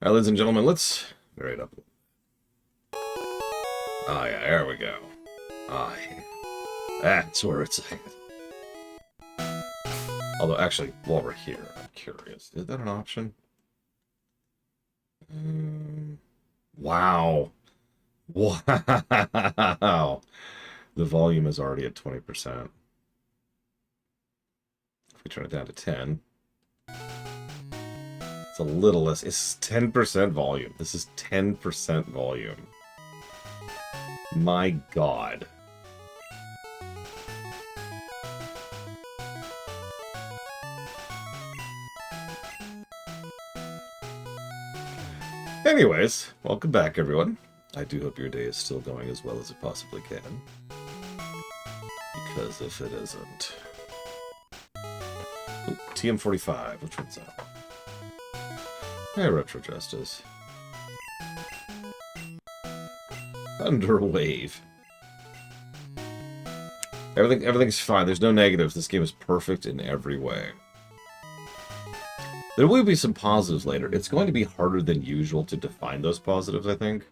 All right, ladies and gentlemen, let's vary it up. Oh, yeah, there we go. Ah, yeah. That's where it's at. Although, actually, while we're here, I'm curious. Is that an option? Wow. Wow. The volume is already at 20%. If we turn it down to 10, it's a little less. It's 10% volume. This is 10% volume. My God. Anyways, welcome back, everyone. I do hope your day is still going as well as it possibly can. Because if it isn't... Ooh, TM45, which one's up? Hey, Retro Justice. Thunder Wave. Everything's fine. There's no negatives. This game is perfect in every way. There will be some positives later. It's going to be harder than usual to define those positives, I think.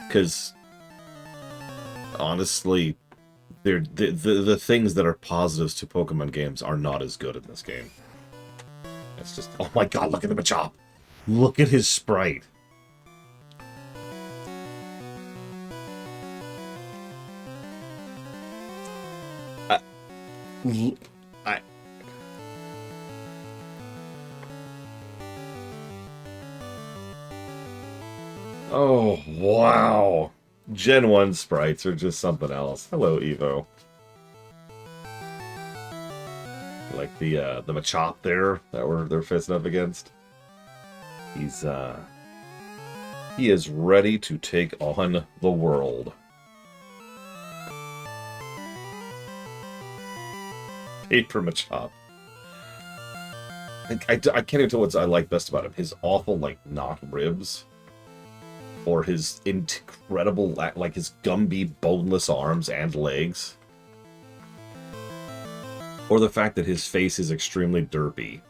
Because, honestly, the things that are positives to Pokemon games are not as good in this game. It's just, oh my God, look at the Machop! Look at his sprite! Oh, wow. Gen 1 sprites are just something else. Hello, Evo. Like the Machop there that they're facing up against. He is ready to take on the world. Paper Machop. I can't even tell what I like best about him. His awful, like, not ribs. Or his incredible, like, his Gumby boneless arms and legs. Or the fact that his face is extremely derpy.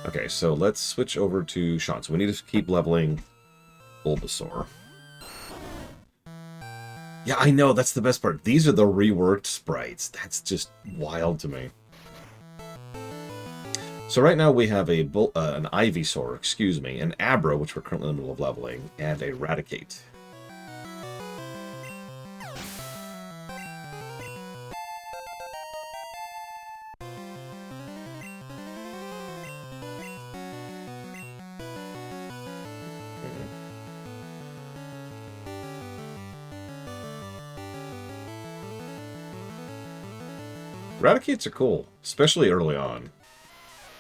Okay, so let's switch over to Sean. So we need to keep leveling Bulbasaur. Yeah, I know, that's the best part. These are the reworked sprites. That's just wild to me. So right now we have an Ivysaur, excuse me, an Abra, which we're currently in the middle of leveling, and a Raticate. Raticates are cool, especially early on.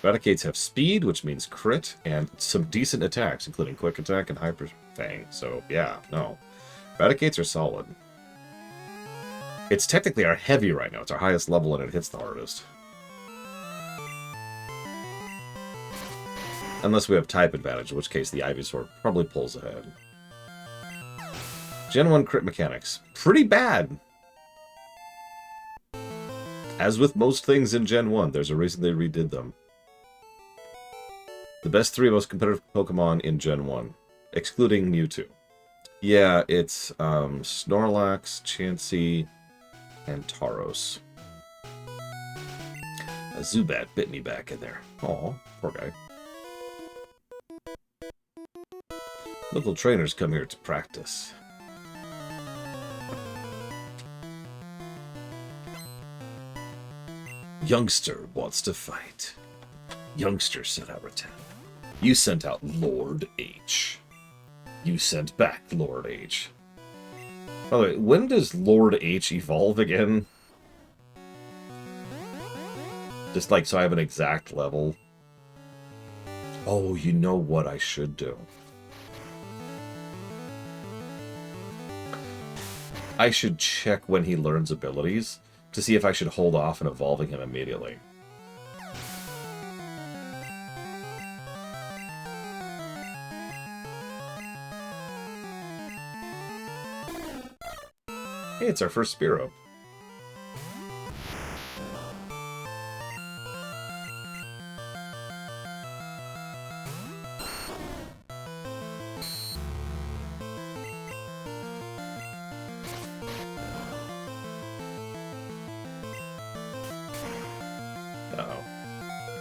Raticates have speed, which means crit, and some decent attacks, including quick attack and hyper fang. So yeah, no. Raticates are solid. It's technically our heavy right now. It's our highest level and it hits the hardest. Unless we have type advantage, in which case the Ivysaur probably pulls ahead. Gen 1 crit mechanics. Pretty bad. As with most things in Gen 1, there's a reason they redid them. The best three most competitive Pokemon in Gen 1, excluding Mewtwo. Yeah, it's Snorlax, Chansey, and Tauros. A Zubat bit me back in there. Aw, poor guy. Local trainers come here to practice. Youngster wants to fight. Youngster sent out Rattan. You sent out Lord H. You sent back Lord H. By the way, when does Lord H evolve again? Just like so I have an exact level. Oh, you know what I should do? I should check when he learns abilities to see if I should hold off on evolving him immediately. Hey, it's our first Spearow.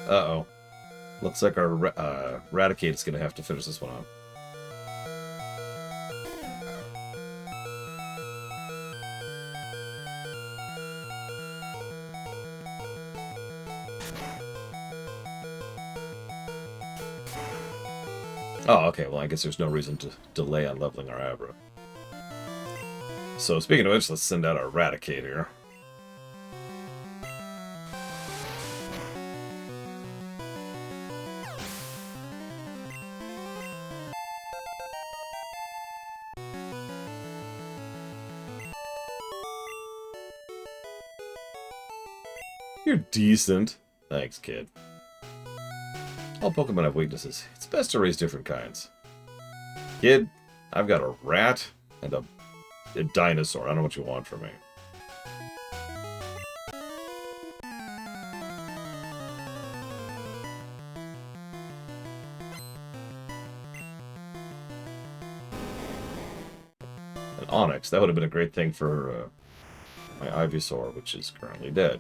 Uh-oh. Looks like our Raticate's gonna have to finish this one off. Oh, okay, well I guess there's no reason to delay on leveling our Abra. So speaking of which, let's send out our Raticate here. You're decent. Thanks, kid. All Pokemon have weaknesses. It's best to raise different kinds. Kid, I've got a rat and a dinosaur. I don't know what you want from me. An Onix. That would have been a great thing for my Ivysaur, which is currently dead.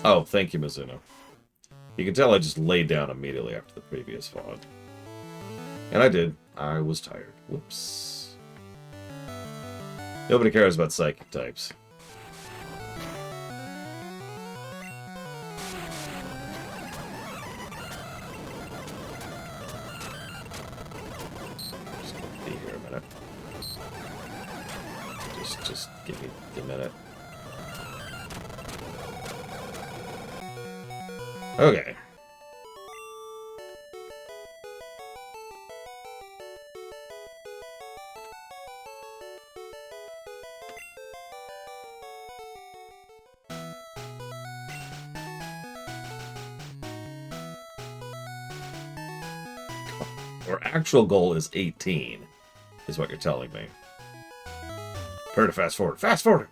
Oh, thank you, Mizuno. You can tell I just laid down immediately after the previous fight. And I did. I was tired. Whoops. Nobody cares about psychic types. Just gonna be here a minute. Just give me a minute. Okay. Our actual goal is 18, is what you're telling me. Prepare to fast forward. Fast forward!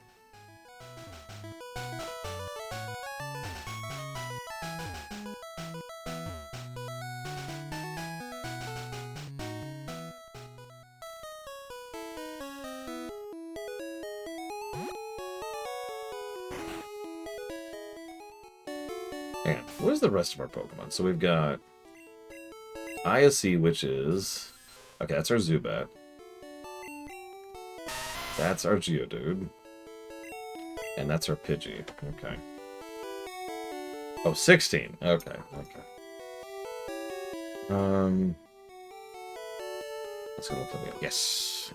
And where's the rest of our Pokemon? So we've got Iacea, which is... Okay, that's our Zubat. That's our Geodude. And that's our Pidgey. Okay. Oh, 16. Okay, okay. Let's go with the... Yes!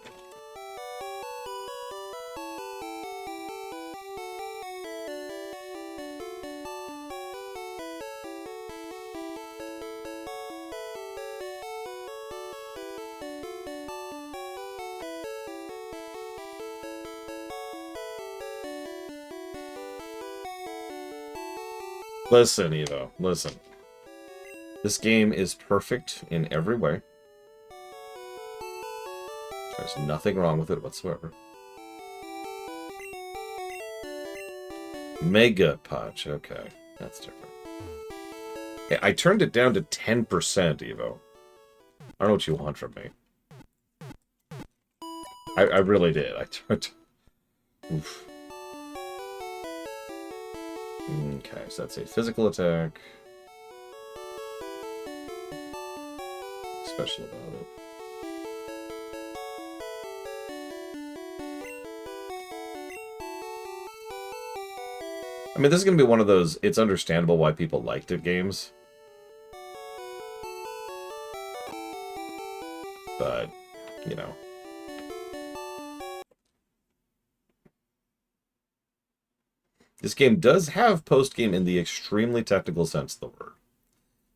Listen, Evo, listen. This game is perfect in every way. There's nothing wrong with it whatsoever. Mega Punch, okay. That's different. Yeah, I turned it down to 10%, Evo. I don't know what you want from me. I really did. I turned... Oof. Okay, so that's a physical attack. Special about it. I mean, this is going to be one of those, it's understandable why people liked it games. But, you know. This game does have post-game in the extremely technical sense of the word.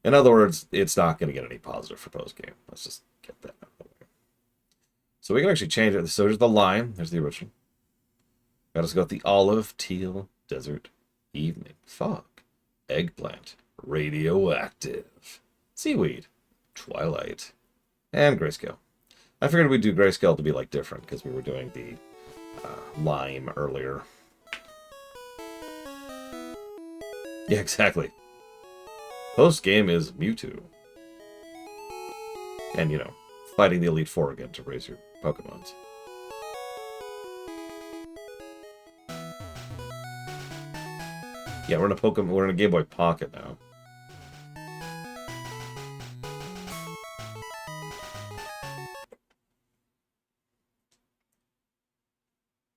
In other words, it's not going to get any positive for post-game. Let's just get that out of the way. So we can actually change it. So there's the lime. There's the original. Got us go with the olive, teal, desert, evening, fog, eggplant, radioactive, seaweed, twilight, and grayscale. I figured we'd do grayscale to be like different because we were doing the lime earlier. Yeah, exactly. Post-game is Mewtwo. And, you know, fighting the Elite Four again to raise your Pokemons. Yeah, we're in a Pokemon. We're in a Game Boy Pocket now.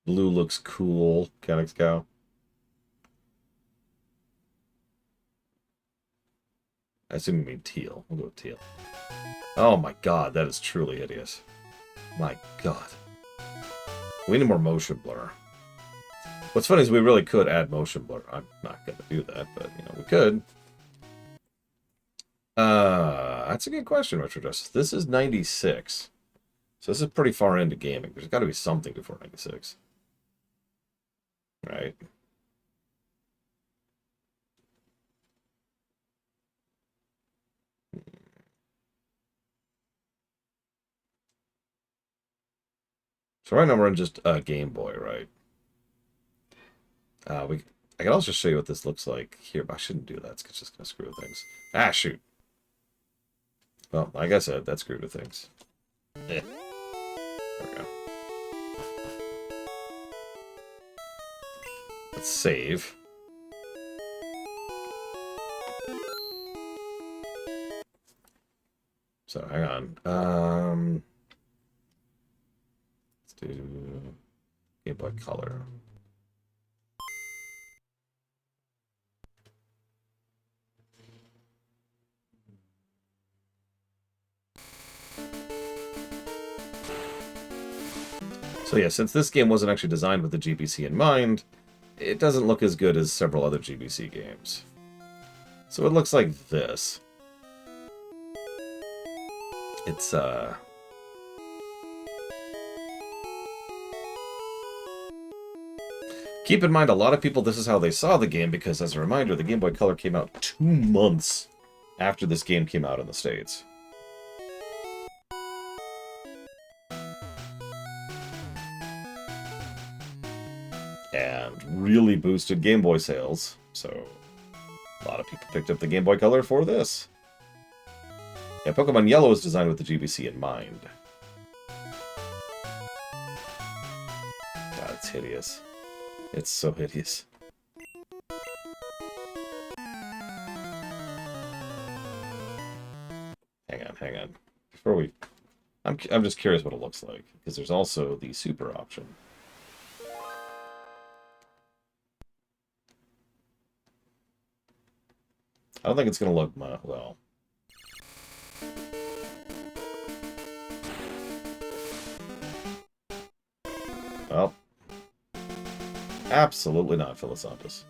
Blue looks cool. Canucks Cow. I assume you mean teal. We'll go with teal. Oh my god, that is truly hideous. My god. We need more motion blur. What's funny is we really could add motion blur. I'm not going to do that, but, you know, we could. That's a good question, Richard Justice. This is 96. So this is pretty far into gaming. There's got to be something before 96. Right? So right now we're in just a Game Boy, right? I can also show you what this looks like here, but I shouldn't do that. It's just going to screw with things. Ah, shoot. Well, like I said, that screwed with things. There we go. Let's save. So, hang on. Let's do Game Boy Color. So yeah, since this game wasn't actually designed with the GBC in mind, it doesn't look as good as several other GBC games. So it looks like this. It's, keep in mind, a lot of people, this is how they saw the game, because as a reminder, the Game Boy Color came out 2 months after this game came out in the States. And really boosted Game Boy sales, so a lot of people picked up the Game Boy Color for this. Yeah, Pokemon Yellow was designed with the GBC in mind. God, it's hideous. It's so hideous. Hang on. Before we... I'm just curious what it looks like, because there's also the Super option. I don't think it's going to look well. Well, absolutely not, Philosopus.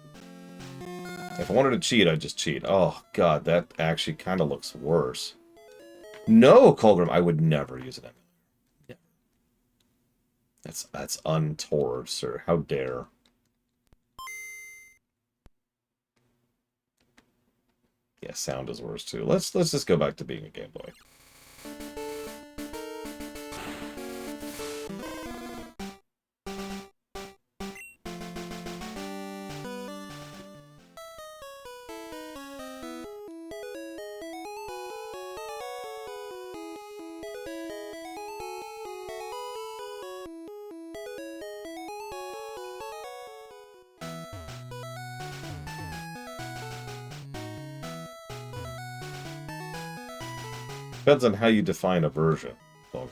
If I wanted to cheat, I'd just cheat. Oh, God, that actually kind of looks worse. No, Colgrim, I would never use an emulator. Yeah. That's untoward, sir. How dare. Yeah, sound is worse too. Let's just go back to being a Game Boy. Depends on how you define a version. Well,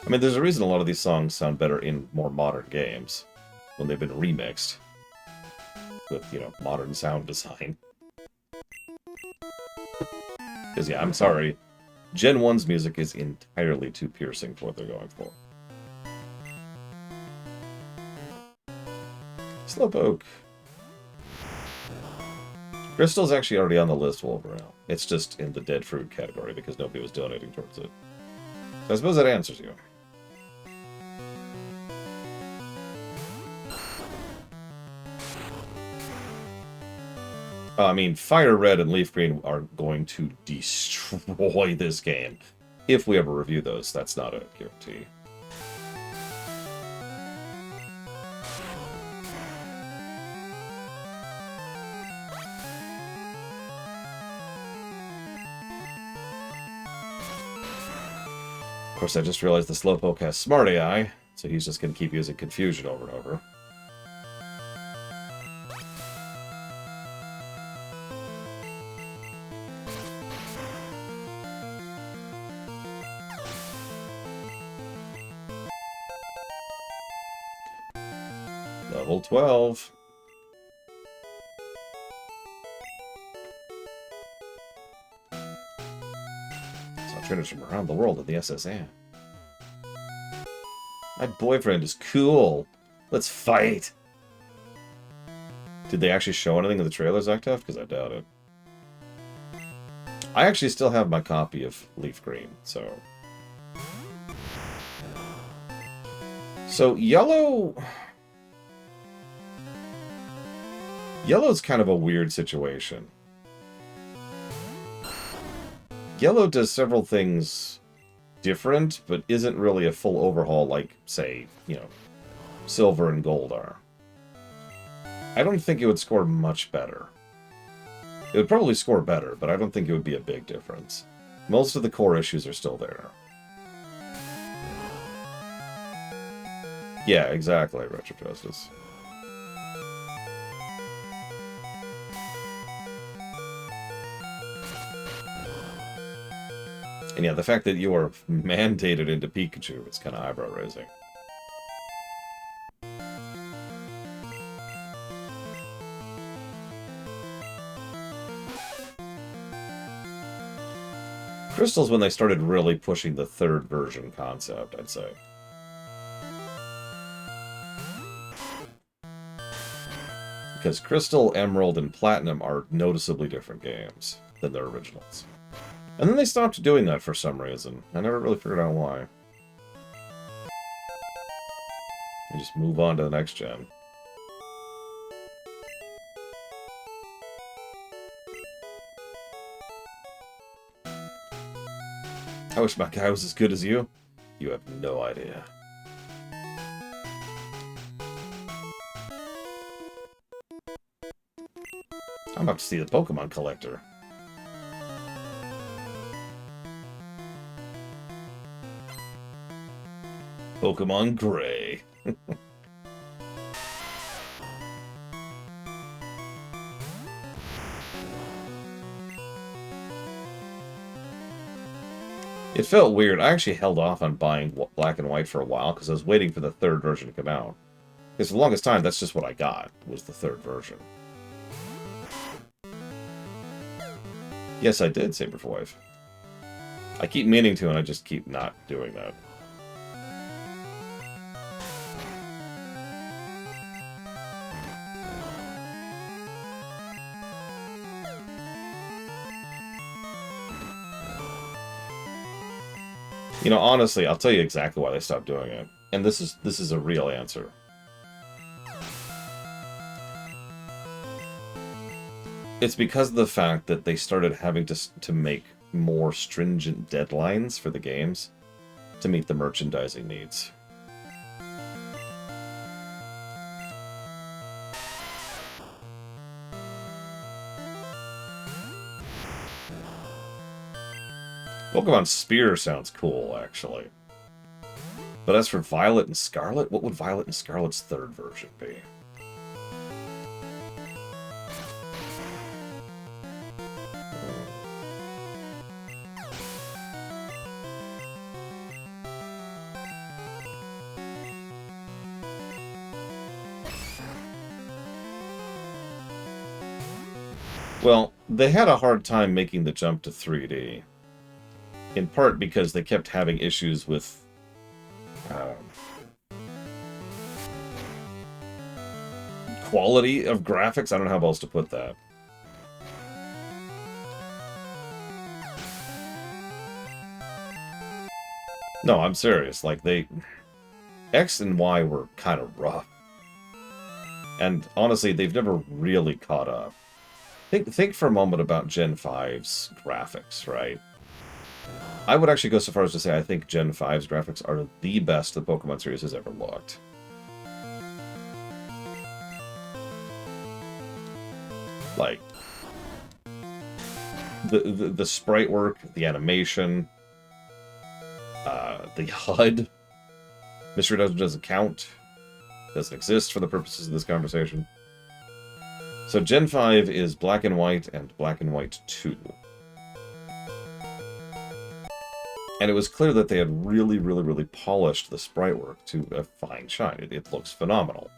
I mean, there's a reason a lot of these songs sound better in more modern games when they've been remixed with, you know, modern sound design. Because, yeah, I'm sorry, Gen 1's music is entirely too piercing for what they're going for. Slowpoke. Crystal's actually already on the list, Wolverine. It's just in the dead fruit category because nobody was donating towards it. So I suppose that answers you. I mean, Fire Red and Leaf Green are going to destroy this game. If we ever review those, that's not a guarantee. Of course, I just realized the Slowpoke has Smart AI, so he's just going to keep using Confusion over and over. Level 12. Saw trainers from around the world at the SSN. My boyfriend is cool. Let's fight. Did they actually show anything in the trailers, Octave? Because I doubt it. I actually still have my copy of Leaf Green, so... So, Yellow... Yellow's kind of a weird situation. Yellow does several things different, but isn't really a full overhaul like, say, you know, Silver and Gold are. I don't think it would score much better. It would probably score better, but I don't think it would be a big difference. Most of the core issues are still there. Yeah, exactly, Retro Justice. And yeah, the fact that you are mandated into Pikachu is kind of eyebrow-raising. Crystal's when they started really pushing the third version concept, I'd say. Because Crystal, Emerald, and Platinum are noticeably different games than their originals. And then they stopped doing that for some reason. I never really figured out why. And just move on to the next gen. I wish my guy was as good as you. You have no idea. I'm about to see the Pokemon Collector. Pokemon Gray. It felt weird. I actually held off on buying Black and White for a while because I was waiting for the third version to come out. Because for the longest time, that's just what I got, was the third version. Yes, I did, Saber for Wife. I keep meaning to, and I just keep not doing that. You know, honestly, I'll tell you exactly why they stopped doing it. And this is a real answer. It's because of the fact that they started having to make more stringent deadlines for the games to meet the merchandising needs. Pokemon Spear sounds cool, actually. But as for Violet and Scarlet, what would Violet and Scarlet's third version be? Well, they had a hard time making the jump to 3D. In part because they kept having issues with quality of graphics. I don't know how else to put that. No, I'm serious. Like, X and Y were kind of rough. And honestly, they've never really caught up. Think for a moment about Gen 5's graphics, right? I would actually go so far as to say I think Gen 5's graphics are the best the Pokemon series has ever looked. Like, the sprite work, the animation, the HUD. Mystery doesn't count. Doesn't exist for the purposes of this conversation. So Gen 5 is Black and White and Black and White 2. And it was clear that they had really, really, really polished the sprite work to a fine shine. It looks phenomenal.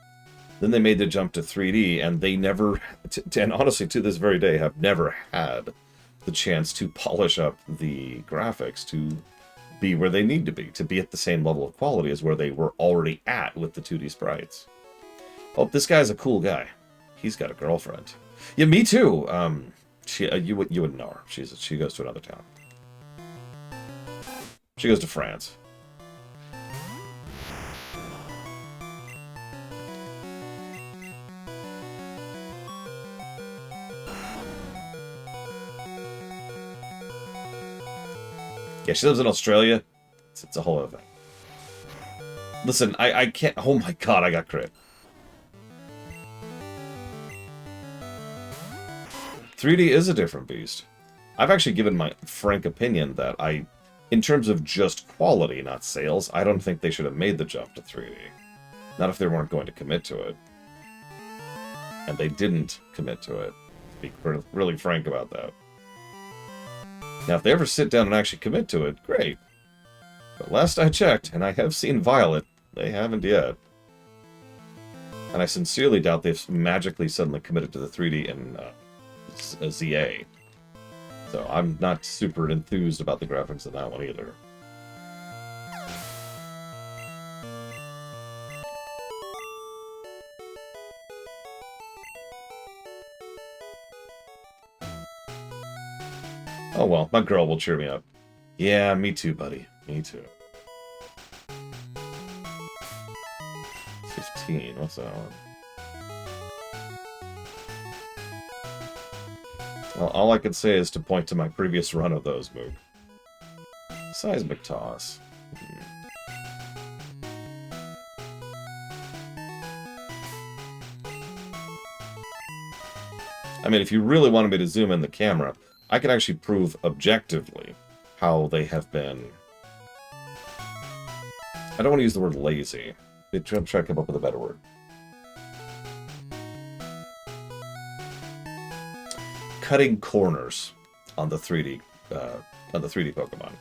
Then they made the jump to 3D, and they never, and honestly, to this very day, have never had the chance to polish up the graphics to be where they need to be at the same level of quality as where they were already at with the 2D sprites. Oh, this guy's a cool guy. He's got a girlfriend. Yeah, me too. You wouldn't know her. She goes to another town. She goes to France. Yeah, she lives in Australia. It's a whole other thing. Listen, I can't... Oh my god, I got crit. 3D is a different beast. I've actually given my frank opinion that in terms of just quality, not sales, I don't think they should have made the jump to 3D. Not if they weren't going to commit to it. And they didn't commit to it. To be really frank about that. Now, if they ever sit down and actually commit to it, great. But last I checked, and I have seen Violet, they haven't yet. And I sincerely doubt they've magically suddenly committed to the 3D in ZA. So I'm not super enthused about the graphics in that one either. Oh well, my girl will cheer me up. Yeah, me too, buddy. Me too. 15, what's that one? Well, all I can say is to point to my previous run of those, Moog. Seismic Toss. I mean, if you really wanted me to zoom in the camera, I can actually prove objectively how they have been... I don't want to use the word lazy. I'm trying to come up with a better word. Cutting corners on the 3D Pokemon.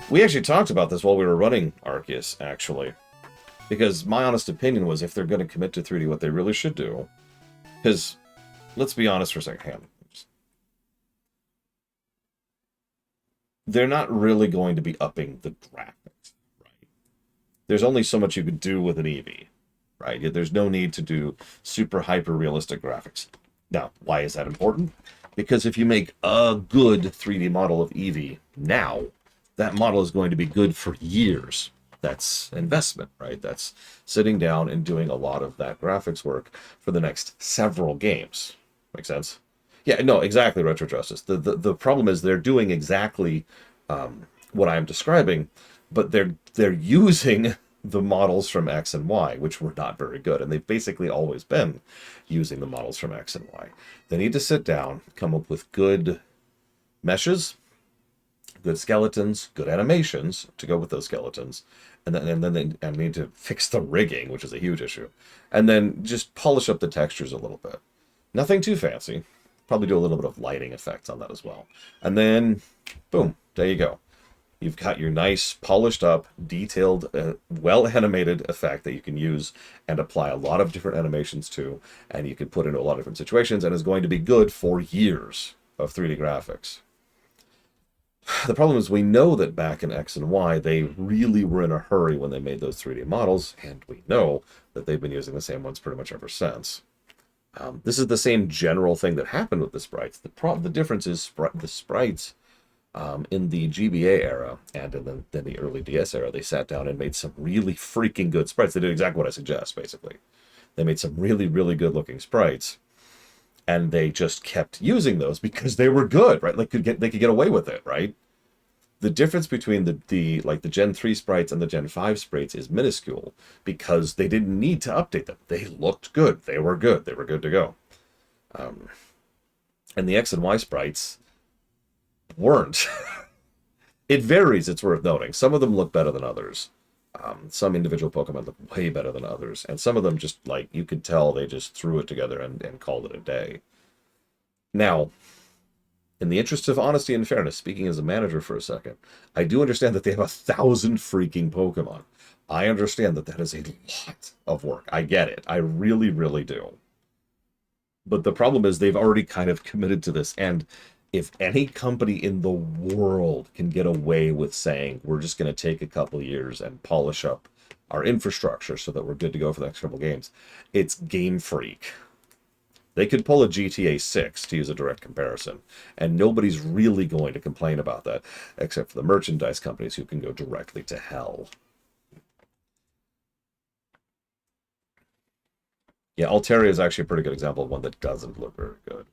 We actually talked about this while we were running Arceus, actually. Because my honest opinion was if they're going to commit to 3D, what they really should do... Because, let's be honest for a second. They're not really going to be upping the graphics, right? There's only so much you could do with an Eevee, right? There's no need to do super hyper-realistic graphics. Now, why is that important? Because if you make a good 3D model of Eevee now, that model is going to be good for years. That's investment, right? That's sitting down and doing a lot of that graphics work for the next several games. Make sense? Yeah, no, exactly, Retro Justice. The problem is they're doing exactly what I'm describing, but they're using the models from X and Y, which were not very good, and they've basically always been using the models from X and Y. They need to sit down, come up with good meshes, good skeletons, good animations to go with those skeletons, and then they need to fix the rigging, which is a huge issue, and then just polish up the textures a little bit. Nothing too fancy. Probably do a little bit of lighting effects on that as well. And then, boom, there you go. You've got your nice, polished up, detailed, well-animated effect that you can use and apply a lot of different animations to, and you can put into a lot of different situations, and is going to be good for years of 3D graphics. The problem is we know that back in X and Y, they really were in a hurry when they made those 3D models, and we know that they've been using the same ones pretty much ever since. This is the same general thing that happened with the sprites. The difference is the sprites in the GBA era and in the early DS era, they sat down and made some really freaking good sprites. They did exactly what I suggest, basically. They made some really, really good looking sprites, and they just kept using those because they were good, right? Like they could get away with it, right? The difference between the Gen 3 sprites and the Gen 5 sprites is minuscule because they didn't need to update them. They looked good. They were good. They were good to go. And the X and Y sprites weren't. It varies, it's worth noting. Some of them look better than others. Some individual Pokemon look way better than others. And some of them just, like, you could tell they just threw it together and called it a day. Now, In the interest of honesty and fairness, speaking as a manager for a second, I do understand that they have 1,000 freaking Pokemon. I understand that that is a lot of work. I get it. I really, really do. But the problem is they've already kind of committed to this. And if any company in the world can get away with saying, we're just going to take a couple years and polish up our infrastructure so that we're good to go for the next couple games, it's Game Freak. They could pull a GTA 6, to use a direct comparison, and nobody's really going to complain about that, except for the merchandise companies who can go directly to hell. Yeah, Altaria is actually a pretty good example of one that doesn't look very good.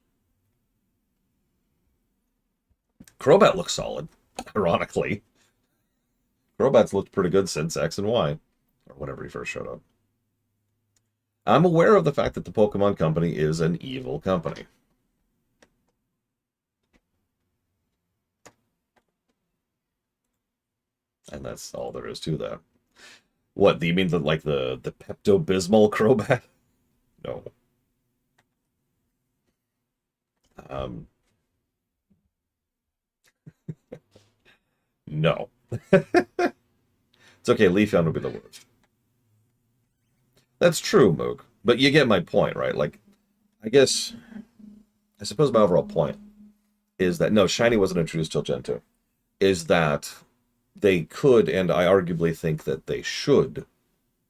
Crobat looks solid, ironically. Crobat's looked pretty good since X and Y, or whenever he first showed up. I'm aware of the fact that the Pokemon Company is an evil company. And that's all there is to that. What, do you mean like the Pepto-Bismol Crobat? No. No. It's okay, Leafeon would be the worst. That's true, Moog. But you get my point, right? Like, I suppose my overall point is that, no, Shiny wasn't introduced till Gen 2. Is that they could, and I arguably think that they should,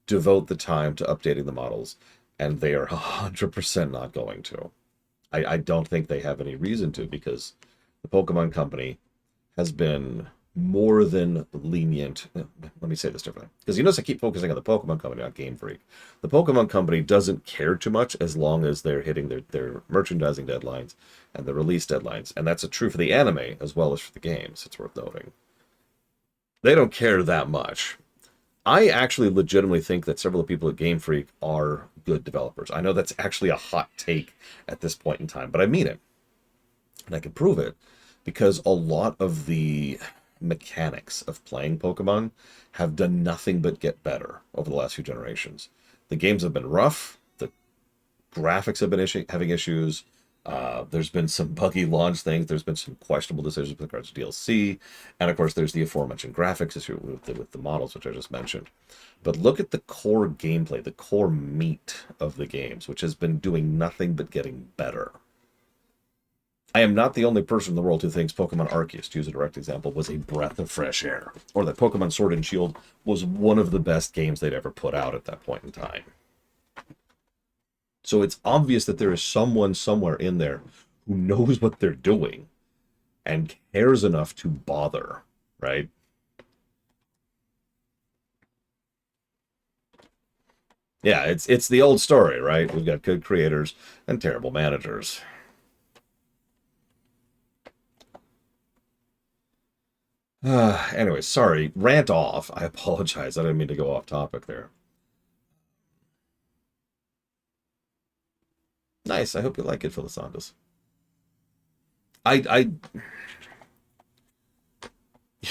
devote the time to updating the models, and they are 100% not going to. I don't think they have any reason to, because the Pokemon Company has been more than lenient. Let me say this differently, because you notice I keep focusing on the Pokemon Company, not Game Freak. The Pokemon Company doesn't care too much as long as they're hitting their merchandising deadlines and the release deadlines, and that's true for the anime as well as for the games. It's worth noting. They don't care that much. I actually legitimately think that several of the people at Game Freak are good developers. I know that's actually a hot take at this point in time, but I mean it. And I can prove it because a lot of the mechanics of playing Pokemon have done nothing but get better over the last few generations. The games have been rough. The graphics have been having issues. There's been some buggy launch things. There's been some questionable decisions with regards to DLC. And of course, there's the aforementioned graphics issue with the models, which I just mentioned. But look at the core gameplay, the core meat of the games, which has been doing nothing but getting better. I am not the only person in the world who thinks Pokemon Arceus, to use a direct example, was a breath of fresh air. Or that Pokemon Sword and Shield was one of the best games they'd ever put out at that point in time. So it's obvious that there is someone somewhere in there who knows what they're doing and cares enough to bother, right? Yeah, it's the old story, right? We've got good creators and terrible managers. Anyway, sorry, rant off. I apologize. I didn't mean to go off topic there. Nice. I hope you like it, Philisandus. I,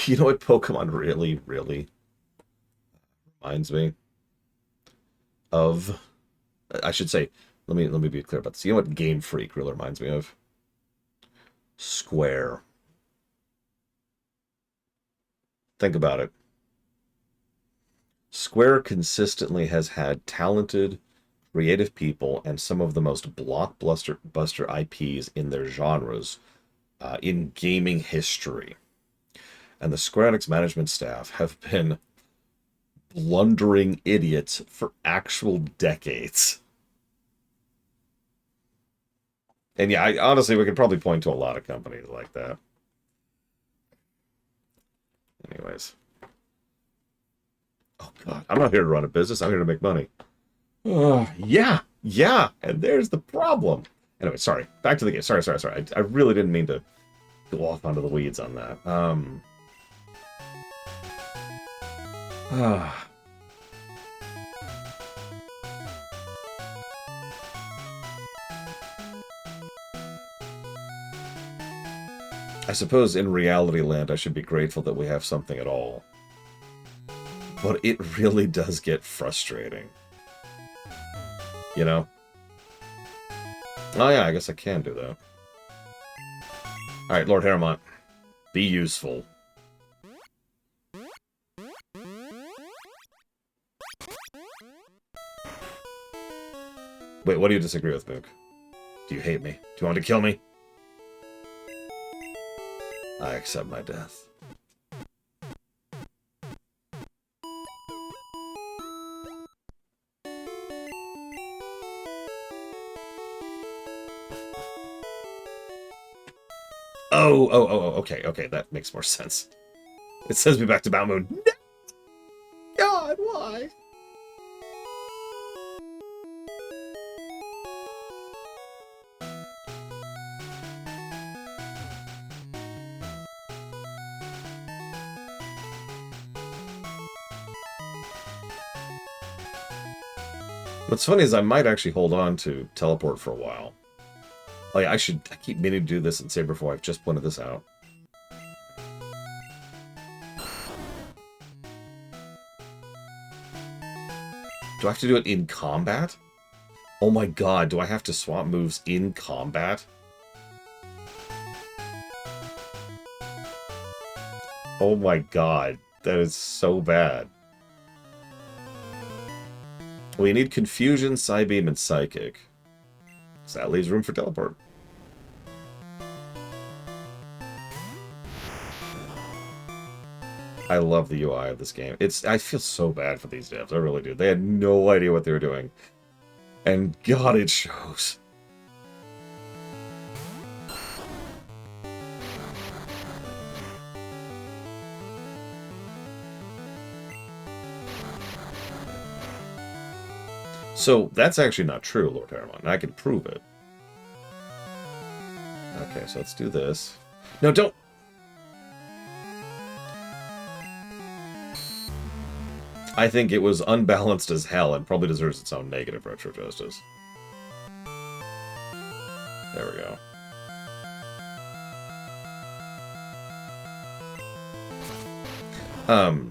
you know what Pokemon really, really reminds me of? I should say, let me be clear about this. You know what Game Freak really reminds me of? Square. Think about it. Square consistently has had talented, creative people and some of the most blockbuster IPs in their genres in gaming history. And the Square Enix management staff have been blundering idiots for actual decades. And yeah, honestly, we could probably point to a lot of companies like that. Anyways. Oh, God. I'm not here to run a business. I'm here to make money. Yeah. And there's the problem. Anyway, sorry. Back to the game. Sorry. I really didn't mean to go off onto the weeds on that. I suppose in reality land, I should be grateful that we have something at all. But it really does get frustrating. You know? Oh yeah, I guess I can do that. Alright, Lord Harrowmont. Be useful. Wait, what do you disagree with, Mook? Do you hate me? Do you want to kill me? I accept my death. Okay, that makes more sense. It sends me back to Mount Moon. No! God, why? What's funny is I might actually hold on to teleport for a while. Like, I keep meaning to do this in Saber 4. I've just pointed this out. Do I have to do it in combat? Oh my god, do I have to swap moves in combat? Oh my god, that is so bad. We need Confusion, Psybeam, and Psychic. So that leaves room for teleport. I love the UI of this game. I feel so bad for these devs. I really do. They had no idea what they were doing. And God, it shows. So, that's actually not true, Lord Harrowmont, and I can prove it. Okay, so let's do this. No, don't! I think it was unbalanced as hell and probably deserves its own negative retro justice. There we go.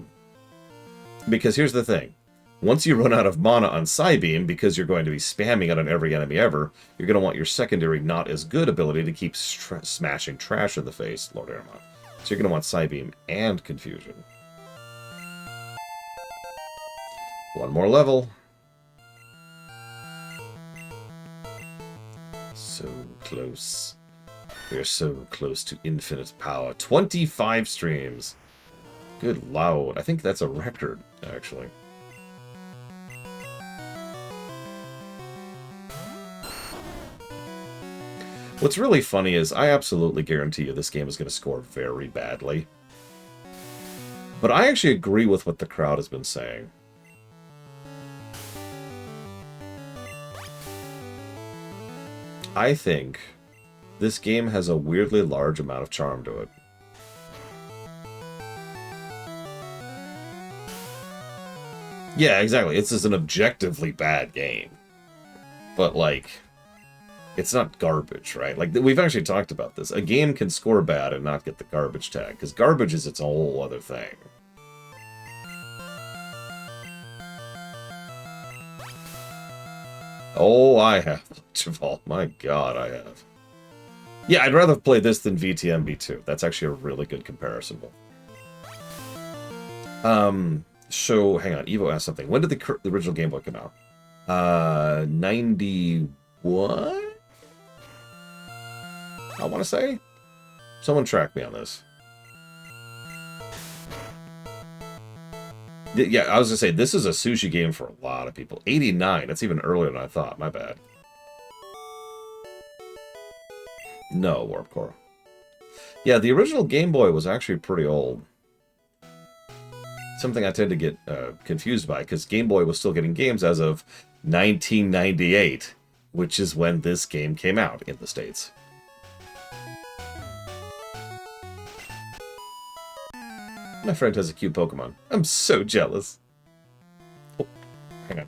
Because here's the thing. Once you run out of mana on Psybeam, because you're going to be spamming it on every enemy ever, you're going to want your secondary not as good ability to keep smashing trash in the face, Lord Harrowmont. So you're going to want Psybeam and Confusion. One more level. So close. We're so close to infinite power. 25 streams. Good lord. I think that's a record, actually. What's really funny is I absolutely guarantee you this game is going to score very badly. But I actually agree with what the crowd has been saying. I think this game has a weirdly large amount of charm to it. Yeah, exactly. It's just an objectively bad game. But, like, it's not garbage, right? Like, we've actually talked about this. A game can score bad and not get the garbage tag, because garbage is its whole other thing. Oh, I have, Javal. My god, I have. Yeah, I'd rather play this than VTMB2. That's actually a really good comparison. So, hang on. Evo asked something. When did the original Game Boy come out? 91? I want to say? Someone track me on this. Yeah, I was going to say, this is a sushi game for a lot of people. 89, that's even earlier than I thought. My bad. No, Warp Core. Yeah, the original Game Boy was actually pretty old. Something I tend to get confused by, because Game Boy was still getting games as of 1998, which is when this game came out in the States. My friend has a cute Pokemon. I'm so jealous. Oh, hang on.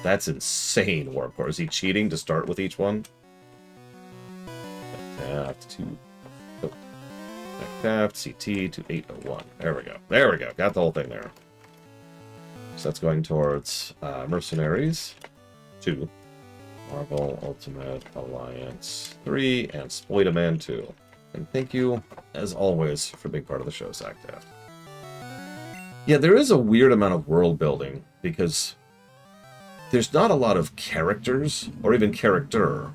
That's insane, Warp Core. Is he cheating to start with each one? Tapped to... Oh. Tapped, CT to 801. There we go. There we go. Got the whole thing there. So that's going towards Mercenaries. 2. Marvel Ultimate Alliance 3, and Spoidaman 2. And thank you, as always, for being part of the show, Zachdaft. Yeah, there is a weird amount of world building, because there's not a lot of characters, or even character,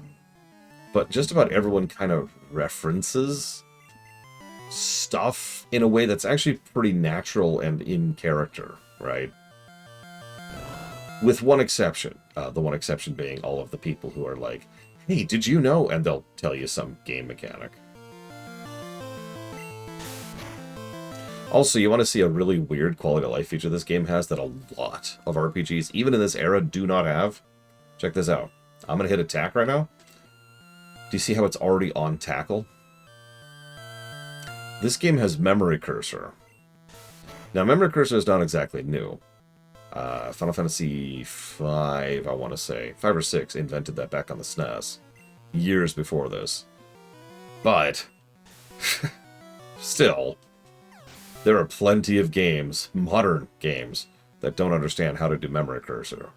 but just about everyone kind of references stuff in a way that's actually pretty natural and in character, right? With one exception. The one exception being all of the people who are like, hey, did you know? And they'll tell you some game mechanic. Also, you want to see a really weird quality of life feature this game has that a lot of RPGs, even in this era, do not have? Check this out. I'm going to hit attack right now. Do you see how it's already on tackle? This game has memory cursor. Now, memory cursor is not exactly new. Final Fantasy V, I want to say, 5 or 6, invented that back on the SNES. Years before this. But, still, there are plenty of games, modern games, that don't understand how to do memory cursor.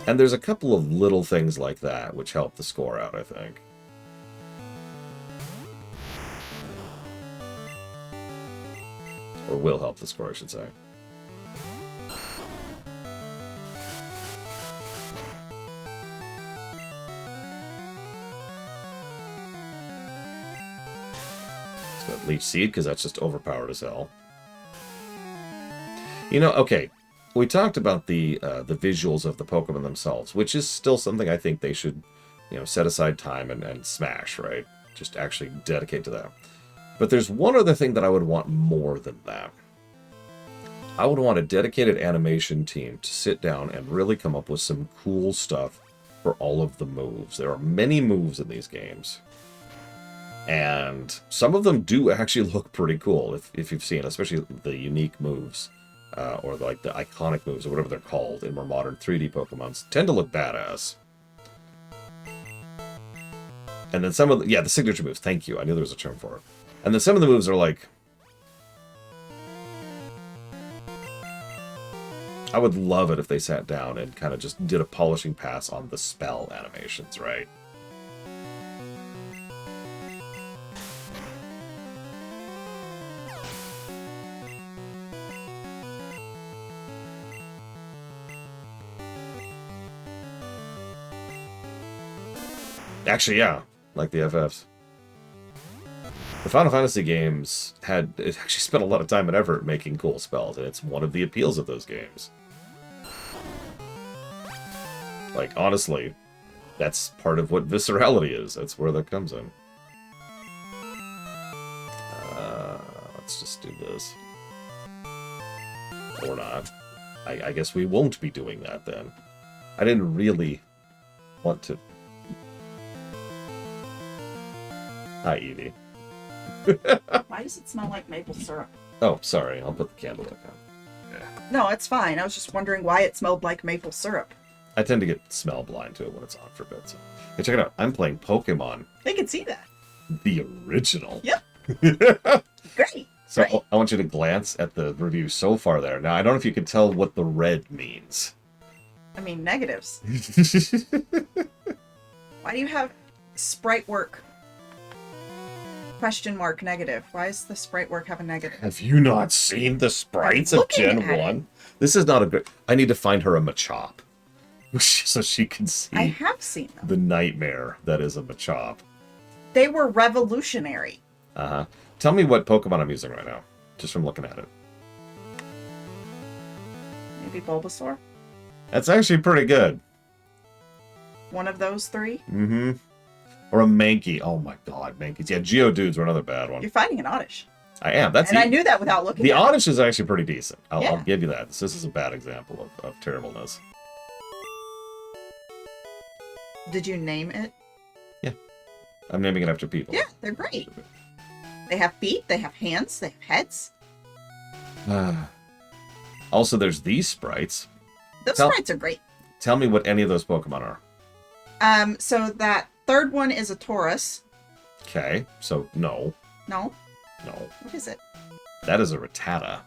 And there's a couple of little things like that which help the score out, I think. Or will help the score, I should say. Let's go Leech Seed, because that's just overpowered as hell. You know, okay, we talked about the visuals of the Pokemon themselves, which is still something I think they should, you know, set aside time and smash, right? Just actually dedicate to that. But there's one other thing that I would want more than that. I would want a dedicated animation team to sit down and really come up with some cool stuff for all of the moves. There are many moves in these games. And some of them do actually look pretty cool, if you've seen, especially the unique moves. Or like the iconic moves, or whatever they're called in more modern 3D Pokemons, tend to look badass. And then some of the, yeah, the signature moves, thank you, I knew there was a term for it. And then some of the moves are like, I would love it if they sat down and kind of just did a polishing pass on the spell animations, right? Actually, yeah, like the FFs. The Final Fantasy games it actually spent a lot of time and effort making cool spells, and it's one of the appeals of those games. Like, honestly, that's part of what viscerality is. That's where that comes in. Let's just do this. Or not. I guess we won't be doing that then. I didn't really want to. Hi, Evie. Why does it smell like maple syrup? Oh, sorry. I'll put the candle back on. Yeah. No, it's fine. I was just wondering why it smelled like maple syrup. I tend to get smell blind to it when it's on for bits. Hey, check it out. I'm playing Pokemon. They can see that. The original. Yep. Great. So Great. I want you to glance at the review so far there. Now, I don't know if you can tell what the red means. I mean, negatives. Why do you have sprite work? Question mark negative. Why does the sprite work have a negative? Have you not seen the sprites I'm of Gen looking at 1? This is not a good... I need to find her a Machop. So she can see I have seen them. the nightmare that is a Machop. They were revolutionary. Uh-huh. Tell me what Pokemon I'm using right now, just from looking at it. Maybe Bulbasaur? That's actually pretty good. One of those three? Mm-hmm. Or a Mankey. Oh my god, Mankeys. Yeah, Geodudes were another bad one. You're fighting an Oddish. I am. That's And I knew that without looking the at it. Oddish is actually pretty decent. I'll Yeah. give you that. This is a bad example of terribleness. Did you name it? I'm naming it after people. Yeah, they're great. They have feet, they have hands, they have heads. Also, there's these sprites. Those Tell- sprites are great. Tell me what any of those Pokemon are. So that third one is a Taurus. Okay, so no. No? No. What is it? That is a Rattata.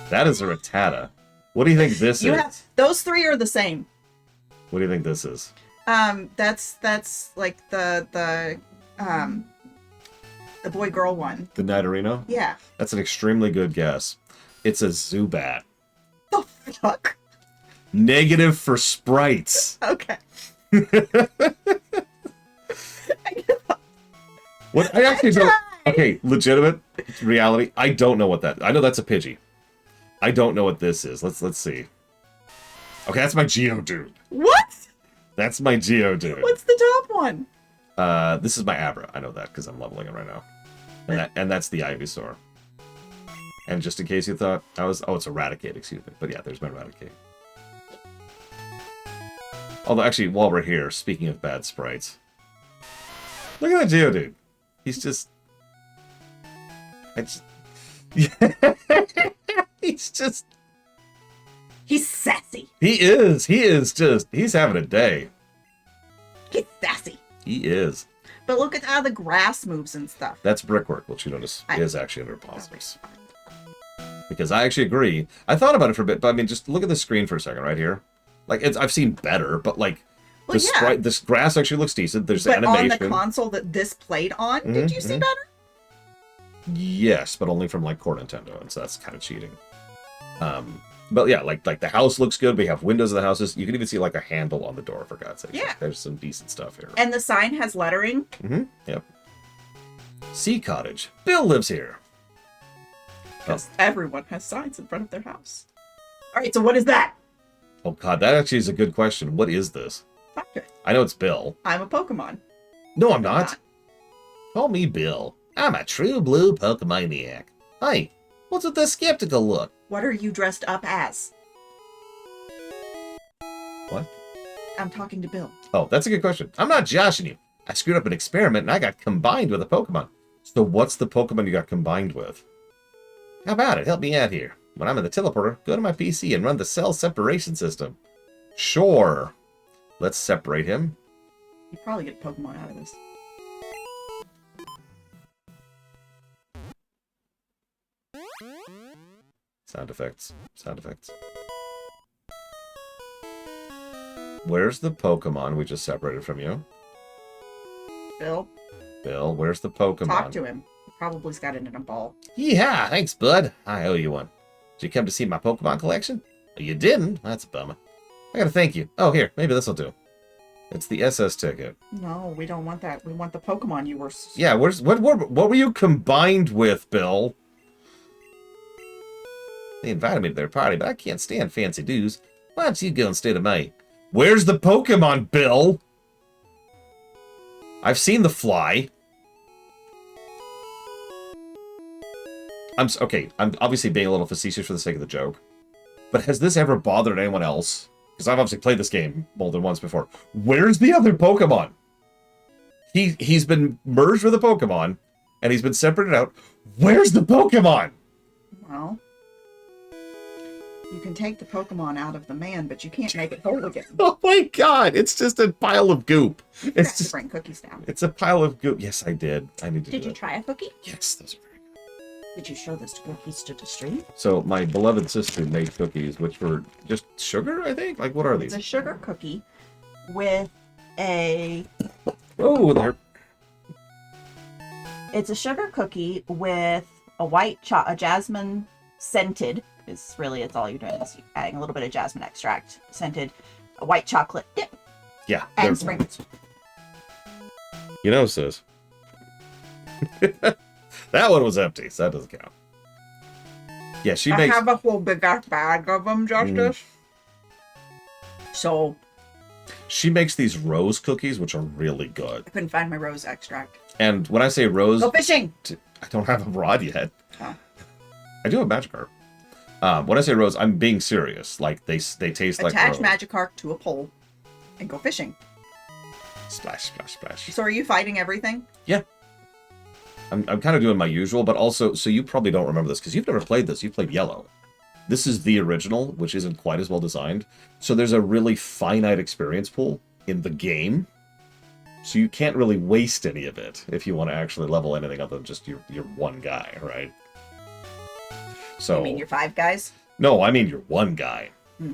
That is a Rattata. What do you think this You is? have those three are the same. What do you think this is? That's like the boy girl one. The Nidorino? Yeah. That's an extremely good guess. It's a Zubat. The fuck? Negative for sprites. Okay. What I actually don't. Okay, legitimate reality. I don't know what that. I know that's a Pidgey. I don't know what this is. Let's see. Okay, that's my Geodude. What? That's my Geodude. What's the top one? This is my Abra. I know that because I'm leveling it right now. And that's the Ivysaur. And just in case you thought I was, it's Eradicate, excuse me. But yeah, there's my Eradicate. Although actually, while we're here, speaking of bad sprites, look at that Geodude. He's just, He's sassy. He is just, he's having a day. He's sassy. He is. But look at how the grass moves and stuff. That's Brickwork, which you notice is actually under positives. Because I actually agree. I thought about it for a bit, but I mean, just look at the screen for a second right here. Like, I've seen better, but like, Well, yeah. this grass actually looks decent. There's But animation. on the console that this played on, did you see better? Yes, but only from like core Nintendo, and so that's kind of cheating. But yeah, like the house looks good. We have windows in the houses. You can even see like a handle on the door, for God's sake. Yeah. There's some decent stuff here. And the sign has lettering. Mm-hmm. Yep. Sea Cottage. Bill lives here. Because everyone has signs in front of their house. All right, so what is that? Oh God, that actually is a good question. What is this? Talk to it. I know it's Bill. I'm a Pokemon. No, I'm not. Call me Bill. I'm a true blue Pokemaniac. Hey, what's with the skeptical look? What are you dressed up as? What? I'm talking to Bill. Oh, that's a good question. I'm not joshing you. I screwed up an experiment and I got combined with a Pokemon. So what's the Pokemon you got combined with? How about it? Help me out here. When I'm in the teleporter, go to my PC and run the cell separation system. Sure. Let's separate him. You probably get Pokemon out of this. Sound effects. Sound effects. Where's the Pokemon we just separated from you? Bill, Bill, where's the Pokemon? talk to him. He probably's got it in a ball. Yeah, thanks, bud. I owe you one. Did you come to see my Pokemon collection? You didn't? That's a bummer. I gotta thank you. Oh, here, maybe this'll do. It's the SS ticket. No, we don't want that. We want the Pokemon you were... Yeah, what were you combined with, Bill? They invited me to their party, but I can't stand fancy dues. Why don't you go instead of me? Where's the Pokemon, Bill? I've seen the fly. Okay, I'm obviously being a little facetious for the sake of the joke. But has this ever bothered anyone else? Because I've obviously played this game more than once before. Where's the other Pokemon? He's been merged with a Pokemon, and he's been separated out. Where's the Pokemon? Well, you can take the Pokemon out of the man, but you can't make it whole again. Oh my God! It's just a pile of goop. You It's have to just bring cookies down. it's a pile of goop. Yes, I did. I need to Did do you that. try a cookie? Yes, those are very good. Did you show this cookies to the street? So my beloved sister made cookies, which were just sugar, I think. Like, what are It's these? a sugar cookie with a... Oh, they're It's a sugar cookie with a jasmine scented. It's all you're doing is adding a little bit of jasmine extract, scented, a white chocolate dip, yeah. and they're- sprinkles. You know, sis. That one was empty, so that doesn't count. Yeah, she makes. have a whole big ass bag of them, Justice. So She makes these rose cookies, which are really good. I couldn't find my rose extract. And when I say rose, Go fishing. I don't have a rod yet. Oh. I do have Magikarp. When I say rose, I'm being serious. Like they taste like Attach rose. Magikarp to a pole and go fishing. Splash, splash, splash. So are you fighting everything? Yeah. I'm kind of doing my usual, but also, so you probably don't remember this because you've never played this. You've played Yellow. This is the original, which isn't quite as well designed. So there's a really finite experience pool in the game. So you can't really waste any of it if you want to actually level anything other than just your one guy, right? So You mean your 5 guys? No, I mean you're one guy. Hmm.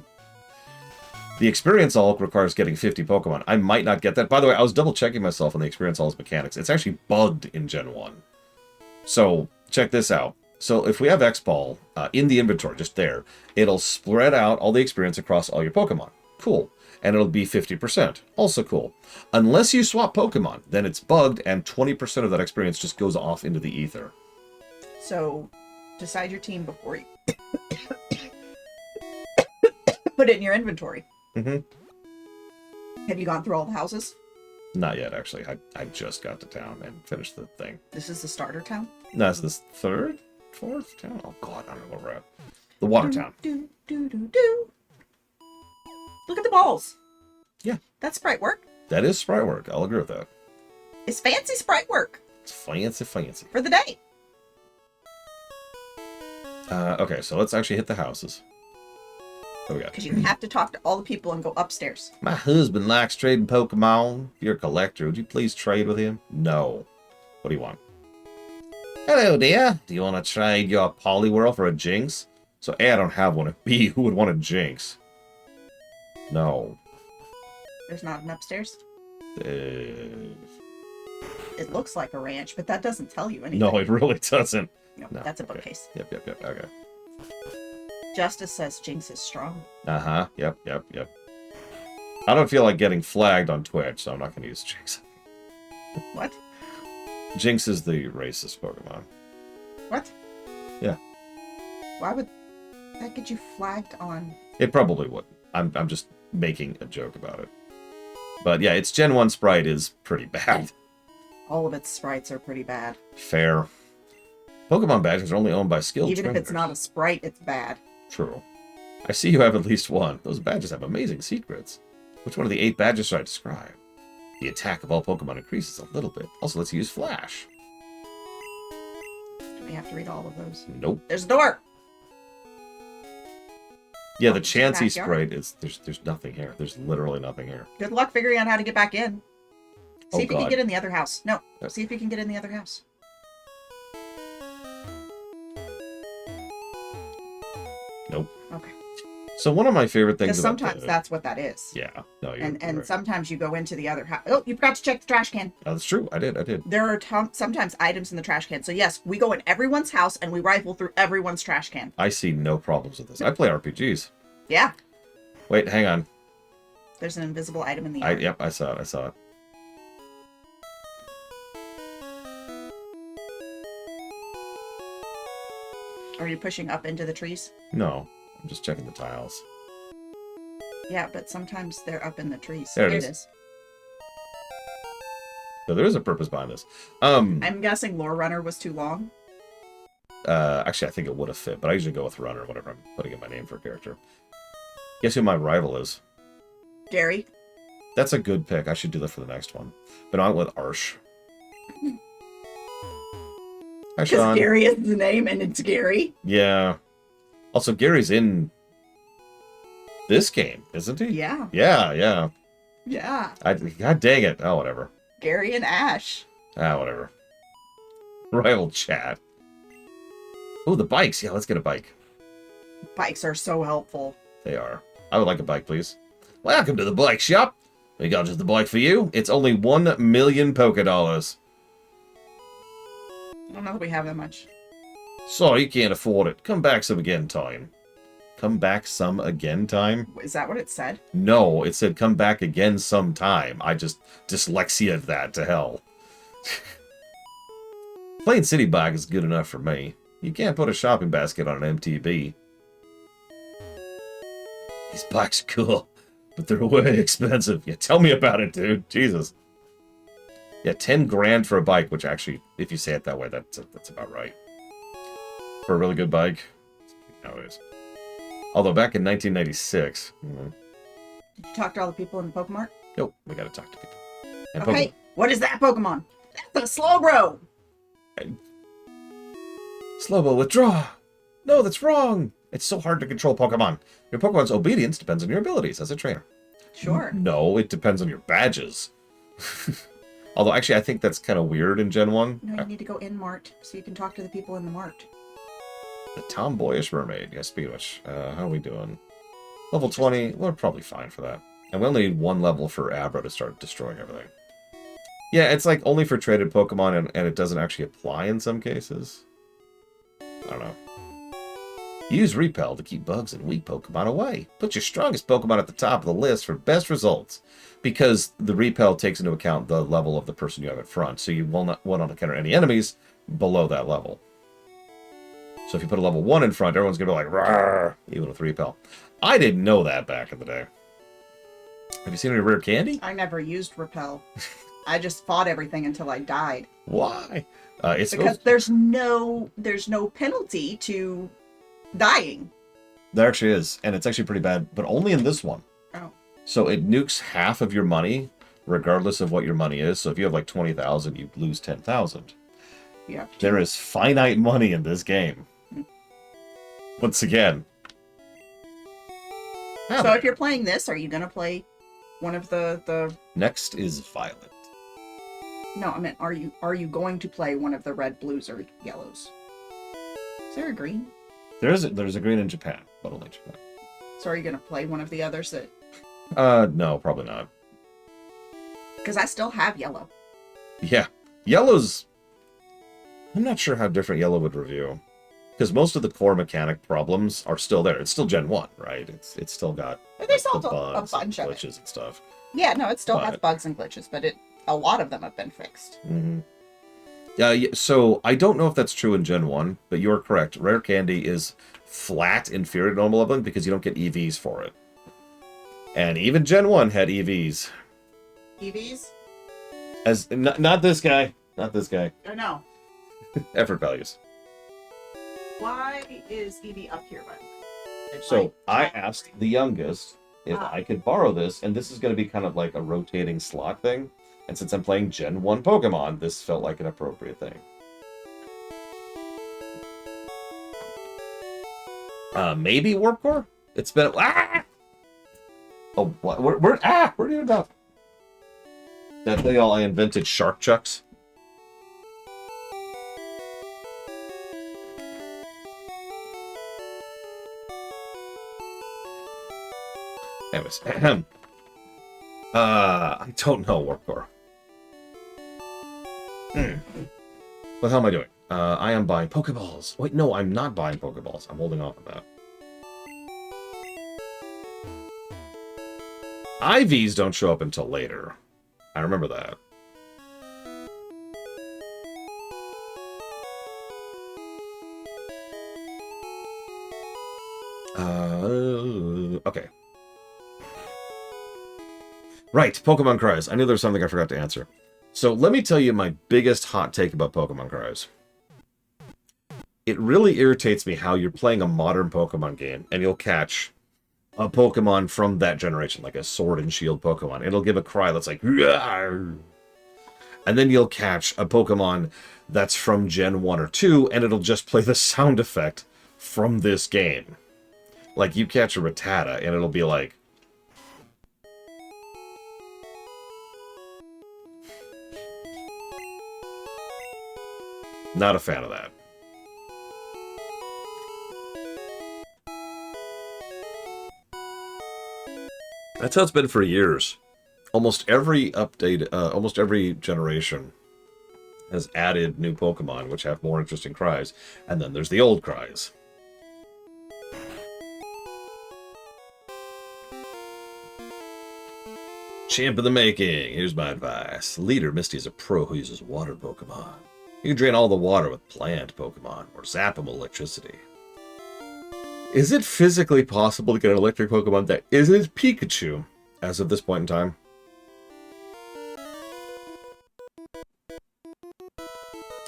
The Experience All requires getting 50 Pokemon. I might not get that. By the way, I was double checking myself on the Experience All's mechanics. It's actually bugged in Gen 1. So, check this out. So, if we have X-Ball in the inventory, just there, it'll spread out all the experience across all your Pokemon. Cool. And it'll be 50%. Also cool. Unless you swap Pokemon, then it's bugged and 20% of that experience just goes off into the ether. So, decide your team before you put it in your inventory. Mm-hmm. Have you gone through all the houses? Not yet, actually. I just got to town and finished the thing. This is the starter town? No, it's this third? Fourth town? Oh, God, I don't know where we're at. The Water Town. Do, do, do, do. Look at the balls. Yeah. That's sprite work. That is sprite work. I'll agree with that. It's fancy sprite work It's fancy, fancy. for the day. Okay, so let's actually hit the houses. What do we got? Because you have to talk to all the people and go upstairs. My husband likes trading Pokemon. If you're a collector, would you please trade with him? No. What do you want? Hello, dear. Do you want to trade your Poliwhirl for a Jinx? So A, I don't have one. And B, who would want a Jinx? No. There's not an upstairs. Uh, It looks like a ranch, but that doesn't tell you anything. no, it really doesn't. No, No, that's a okay. bookcase. Yep. Okay. Justice says Jinx is strong. Uh-huh. Yep. I don't feel like getting flagged on Twitch, so I'm not going to use Jinx. What? Jinx is the racist Pokemon. What? Yeah. Why would that get you flagged on? It probably would. I'm just making a joke about it. But yeah, its Gen 1 sprite is pretty bad. All of its sprites are pretty bad. Fair. Pokemon badges are only owned by skilled Even if it's trainers. not a sprite, it's bad. True. I see you have at least one. Those badges have amazing secrets. Which one of the 8 badges should I describe? The attack of all Pokemon increases a little bit. Also lets you use Flash. Do we have to read all of those? Nope. There's a door! Yeah, the It's a Chansey backyard. sprite is... There's nothing here. There's literally nothing here. Good luck figuring out how to get back in. Oh, See if you can God. get in the other house. No, Yep. see if you can get in the other house. Nope. Okay. So one of my favorite things Because about sometimes the... that's what that is. Yeah. No, you're And right. sometimes you go into the other house. Oh, you forgot to check the trash can. Oh, that's true. I did. There are sometimes items in the trash can. So yes, we go in everyone's house and we rifle through everyone's trash can. I see no problems with this. I play RPGs. Yeah. Wait, hang on. There's an invisible item in the yard. Yep, I saw it. Are you pushing up into the trees? No, I'm just checking the tiles. Yeah, but sometimes they're up in the trees. There it Here is. So there is a purpose behind this. I'm guessing Lore Runner was too long. Actually, I think it would have fit, but I usually go with Runner whenever I'm putting in my name for a character. Guess who my rival is? Gary. That's a good pick. I should do that for the next one. But I went with Arsh. Hi, Because Sean. Gary is the name and it's Gary. Yeah. Also, Gary's in this game, isn't he? Yeah. Yeah. Yeah. God dang it. Oh, whatever. Gary and Ash. Whatever. Rival chat. Oh, the bikes. Yeah, let's get a bike. Bikes are so helpful. They are. I would like a bike, please. Welcome to the bike shop. We got just the bike for you. It's only 1 million Poké Dollars. I don't know if we have that much. Sorry, you can't afford it. Come back some again time. Come back some again time? Is that what it said? No, it said come back again sometime. I just dyslexia'd that to hell. Plain City Bike is good enough for me. You can't put a shopping basket on an MTB. These bikes are cool, but they're way expensive. Yeah, tell me about it, dude. Jesus. Yeah, 10 grand for a bike, which actually, if you say it that way, that's about right. For a really good bike. Nowadays. Although back in 1996... Did you talk to all the people in the Pokemart? Nope, we gotta talk to people. And Okay. What is that Pokemon? That's a Slowbro. Slowbo, withdraw! No, that's wrong! It's so hard to control Pokemon. Your Pokemon's obedience depends on your abilities as a trainer. Sure. No, it depends on your badges. Although, actually, I think that's kind of weird in Gen 1. No, you need to go in Mart so you can talk to the people in the Mart. The tomboyish mermaid. Yeah, speaking of which, how are we doing? Level 20, we're probably fine for that. And we only need one level for Abra to start destroying everything. Yeah, it's like only for traded Pokemon, and it doesn't actually apply in some cases. I don't know. Use Repel to keep bugs and weak Pokemon away. Put your strongest Pokemon at the top of the list for best results. Because the Repel takes into account the level of the person you have in front, so you will not encounter any enemies below that level. So if you put a level 1 in front, everyone's going to be like, rawr, even with Repel. I didn't know that back in the day. Have you seen any rare candy? I never used Repel. I just fought everything until I died. Why? It's Because there's no penalty to dying. There actually is, and it's actually pretty bad, but only in this one. Oh. So it nukes half of your money, regardless of what your money is. So if you have like 20,000, you lose 10,000. Yeah. There is finite money in this game. Once again. So if you're playing this, are you gonna play one of the? Next is Violet. No, I meant are you going to play one of the red, blues, or yellows? Is there a green? There's a green in Japan, but only Japan. So are you gonna play one of the others that? No, probably not. Because I still have yellow. Yeah, yellow's. I'm not sure how different yellow would review, because most of the core mechanic problems are still there. It's still Gen 1, right? It's still got But they still the have a bugs and bunch of it. glitches and stuff. Yeah, no, it still has But- bugs and glitches, but a lot of them have been fixed. Mm-hmm. Yeah, so I don't know if that's true in Gen 1, but you're correct. Rare Candy is flat inferior to normal leveling because you don't get EVs for it. And even Gen 1 had EVs. EVs? As not this guy. Not this guy. I know. Effort values. Why is EV up here, by the way? So I asked the youngest if Ah. I could borrow this, and this is going to be kind of like a rotating slot thing. And since I'm playing Gen 1 Pokemon, this felt like an appropriate thing. Maybe Warp Core? It's been... Ah! Oh, what? Where do you go? Did I tell y'all I invented Shark Chucks? Anyways. I don't know, Warp Core. What the hell am I doing? I am buying Pokeballs. Wait, no, I'm not buying Pokeballs. I'm holding off on that. IVs don't show up until later. I remember that. Okay. Right, Pokemon Cries. I knew there was something I forgot to answer. So let me tell you my biggest hot take about Pokemon Cries. It really irritates me how you're playing a modern Pokemon game and you'll catch a Pokemon from that generation, like a Sword and Shield Pokemon. It'll give a cry that's like, "Rawr!" And then you'll catch a Pokemon that's from Gen 1 or 2, and it'll just play the sound effect from this game. Like, you catch a Rattata, and it'll be like... Not a fan of that. That's how it's been for years. Almost every update, almost every generation has added new Pokemon, which have more interesting cries. And then there's the old cries. Champ in the making. Here's my advice. Leader Misty is a pro who uses water Pokemon. You can drain all the water with plant Pokemon, or zap them with electricity. Is it physically possible to get an electric Pokemon that isn't Pikachu as of this point in time?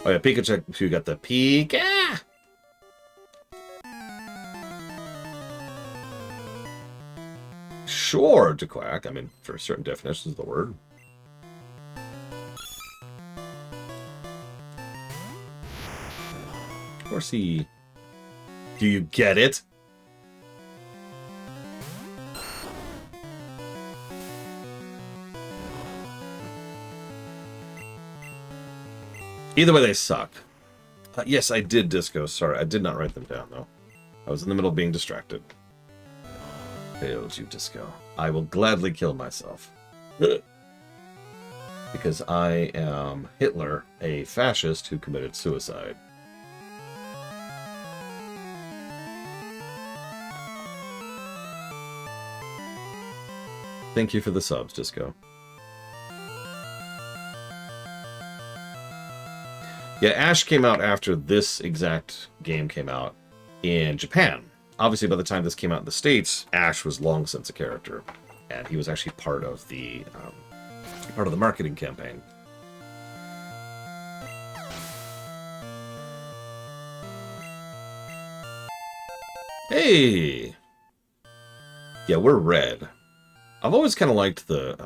Oh yeah, Pikachu got the Pika! Sure, to quack. I mean, for certain definitions of the word. Of course he... Do you get it? Either way, they suck. Yes, I did, Disco. Sorry, I did not write them down, though. I was in the middle of being distracted. Failed you, Disco. I will gladly kill myself. Because I am Hitler, a fascist who committed suicide. Thank you for the subs, Disco. Yeah, Ash came out after this exact game came out in Japan. Obviously, by the time this came out in the States, Ash was long since a character, and he was actually part of the marketing campaign. Hey, yeah, we're red. I've always kind of liked the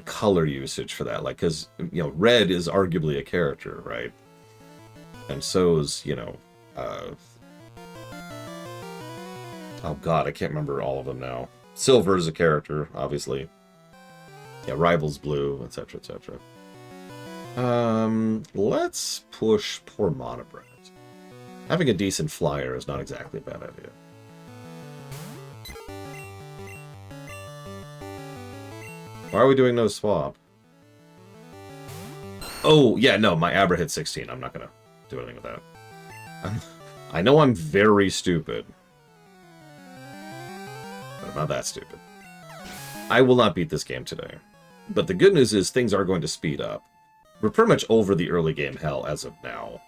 color usage for that, like, because, you know, red is arguably a character, right? And so is, you know, oh god, I can't remember all of them now. Silver is a character, obviously. Yeah, Rival's blue, etc., etc. Let's push poor Monobread. Having a decent flyer is not exactly a bad idea. Why are we doing no swap? Oh, yeah, no, my Abra hit 16. I'm not gonna do anything with that. I know I'm very stupid. But I'm not that stupid. I will not beat this game today. But the good news is things are going to speed up. We're pretty much over the early game hell as of now.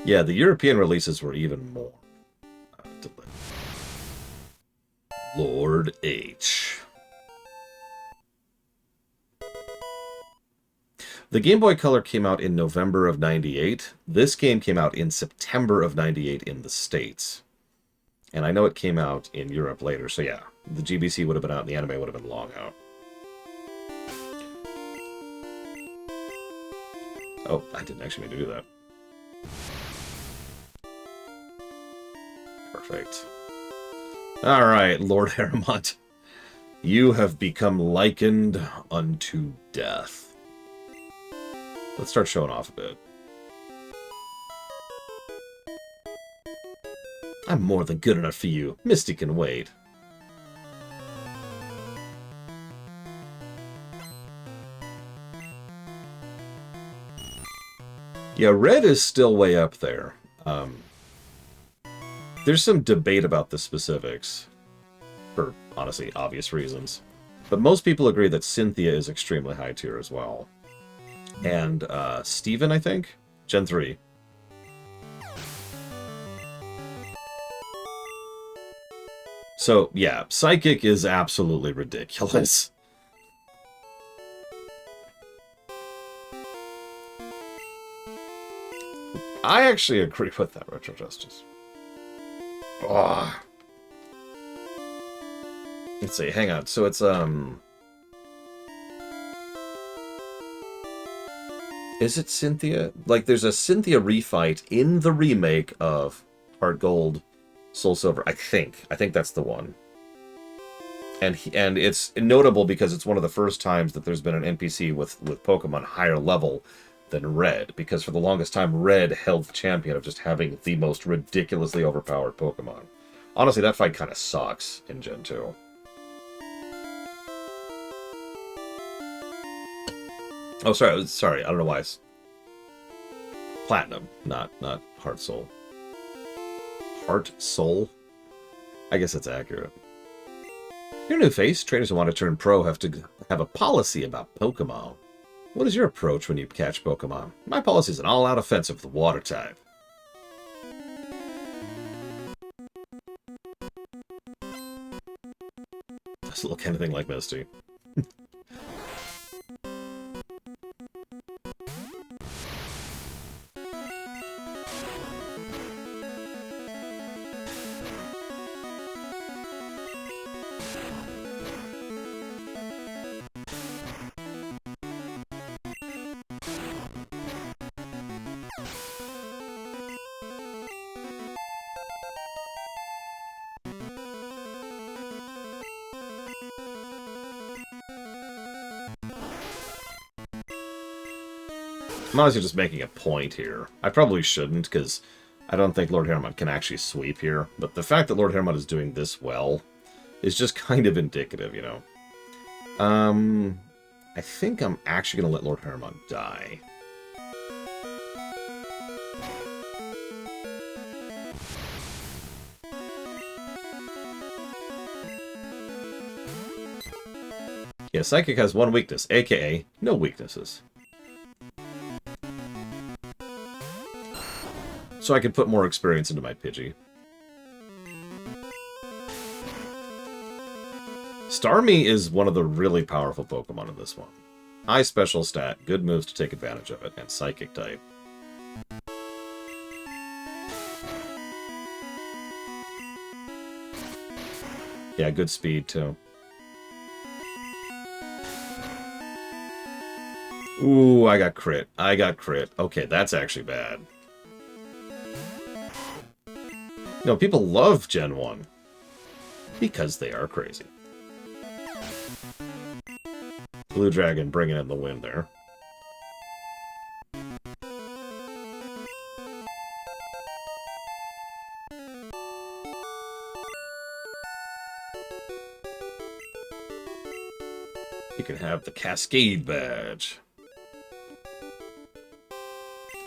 Yeah, the European releases were even more delayed. Lord H. The Game Boy Color came out in November of 98. This game came out in September of 98 in the States. And I know it came out in Europe later, so yeah. The GBC would have been out and the anime would have been long out. Oh, I didn't actually mean to do that. Perfect. Alright, Lord Haramont. You have become likened unto death. Let's start showing off a bit. I'm more than good enough for you. Misty can wait. Yeah, red is still way up there. There's some debate about the specifics, for, honestly, obvious reasons. But most people agree that Cynthia is extremely high tier as well. And Steven, I think? Gen 3. So, yeah, Psychic is absolutely ridiculous. I actually agree with that, Retro Justice. Oh. Let's see, hang on. So it's, is it Cynthia? Like, there's a Cynthia refight in the remake of Heart Gold, Soul Silver, I think. I think that's the one. And it's notable because it's one of the first times that there's been an NPC with Pokemon higher level than Red. Because for the longest time, Red held the champion of just having the most ridiculously overpowered Pokemon. Honestly, that fight kind of sucks in Gen 2. Oh, sorry. I don't know why it's Platinum, not Heart Soul. Heart Soul? I guess that's accurate. Your new face, trainers who want to turn pro have to have a policy about Pokemon. What is your approach when you catch Pokemon? My policy is an all-out offensive with the water type. Doesn't look anything like Misty. I'm honestly just making a point here. I probably shouldn't, because I don't think Lord Hermod can actually sweep here. But the fact that Lord Hermod is doing this well is just kind of indicative, you know. I think I'm actually going to let Lord Hermod die. Yeah, Psychic has one weakness, aka no weaknesses. So I can put more experience into my Pidgey. Starmie is one of the really powerful Pokemon in this one. High special stat, good moves to take advantage of it, and Psychic type. Yeah, good speed too. Ooh, I got crit. I got crit. Okay, that's actually bad. No, people love Gen 1. Because they are crazy. Blue Dragon bringing in the win there. You can have the Cascade Badge.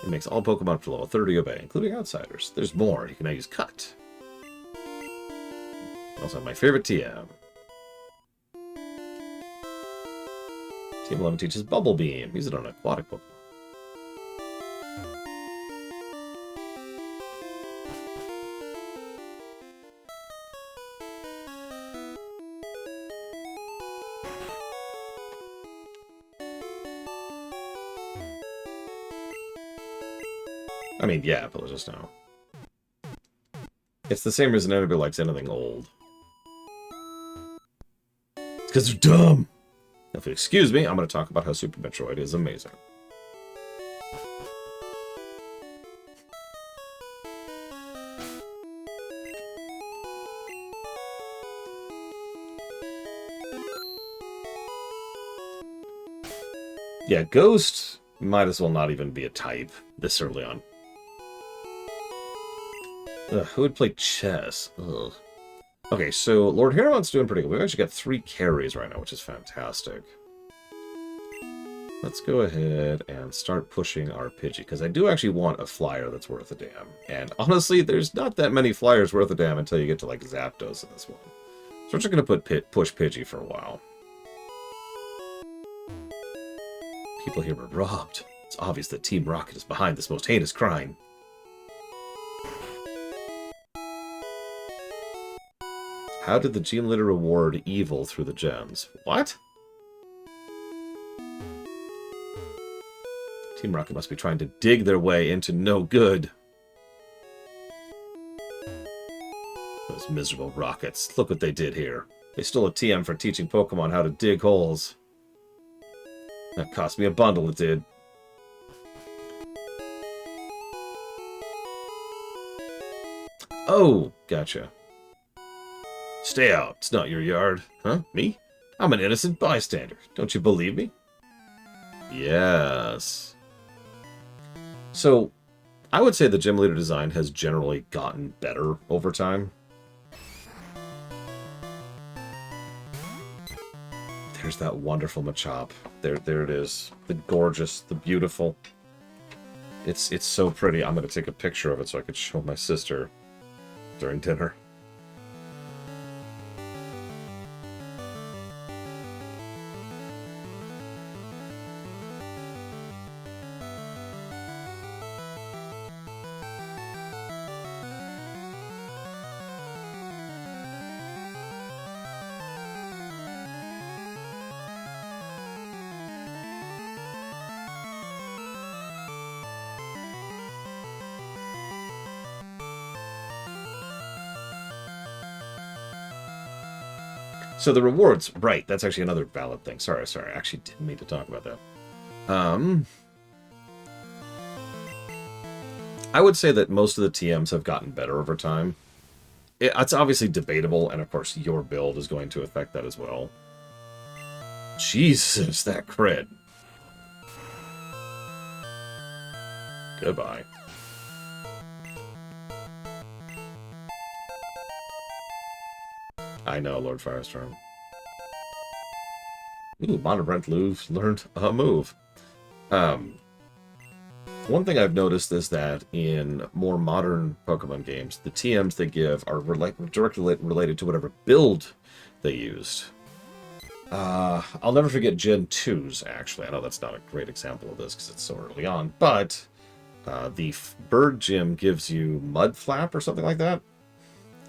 It makes all Pokemon up to level 30 obey, including outsiders. There's more. You can now use Cut. Also, my favorite TM. Team 11 teaches Bubble Beam. Use it on aquatic Pokemon. I mean, yeah, but just now. It's the same reason anybody likes anything old. It's because they're dumb! Now, if you excuse me, I'm going to talk about how Super Metroid is amazing. Yeah, Ghost might as well not even be a type this early on. Ugh, who would play chess? Ugh. Okay, so Lord Hermod's doing pretty good. We've actually got 3 carries right now, which is fantastic. Let's go ahead and start pushing our Pidgey, because I do actually want a flyer that's worth a damn. And honestly, there's not that many flyers worth a damn until you get to, like, Zapdos in this one. So we're just going to push Pidgey for a while. People here were robbed. It's obvious that Team Rocket is behind this most heinous crime. How did the Gym Leader reward evil through the gens? What? Team Rocket must be trying to dig their way into no good. Those miserable Rockets. Look what they did here. They stole a TM for teaching Pokemon how to dig holes. That cost me a bundle, it did. Oh, gotcha. Stay out. It's not your yard. Huh? Me? I'm an innocent bystander. Don't you believe me? Yes. So, I would say the Gym Leader design has generally gotten better over time. There's that wonderful Machop. There it is. The gorgeous, the beautiful. It's so pretty. I'm going to take a picture of it so I could show my sister during dinner. So the rewards, right, that's actually another valid thing. Sorry, I actually didn't mean to talk about that. I would say that most of the TMs have gotten better over time. It's obviously debatable, and of course your build is going to affect that as well. Jesus, that crit. Goodbye. I know, Lord Firestorm. Ooh, Monobrent learned a move. One thing I've noticed is that in more modern Pokemon games, the TMs they give are directly related to whatever build they used. I'll never forget Gen 2's, actually. I know that's not a great example of this because it's so early on, but the Bird Gym gives you Mud Flap or something like that,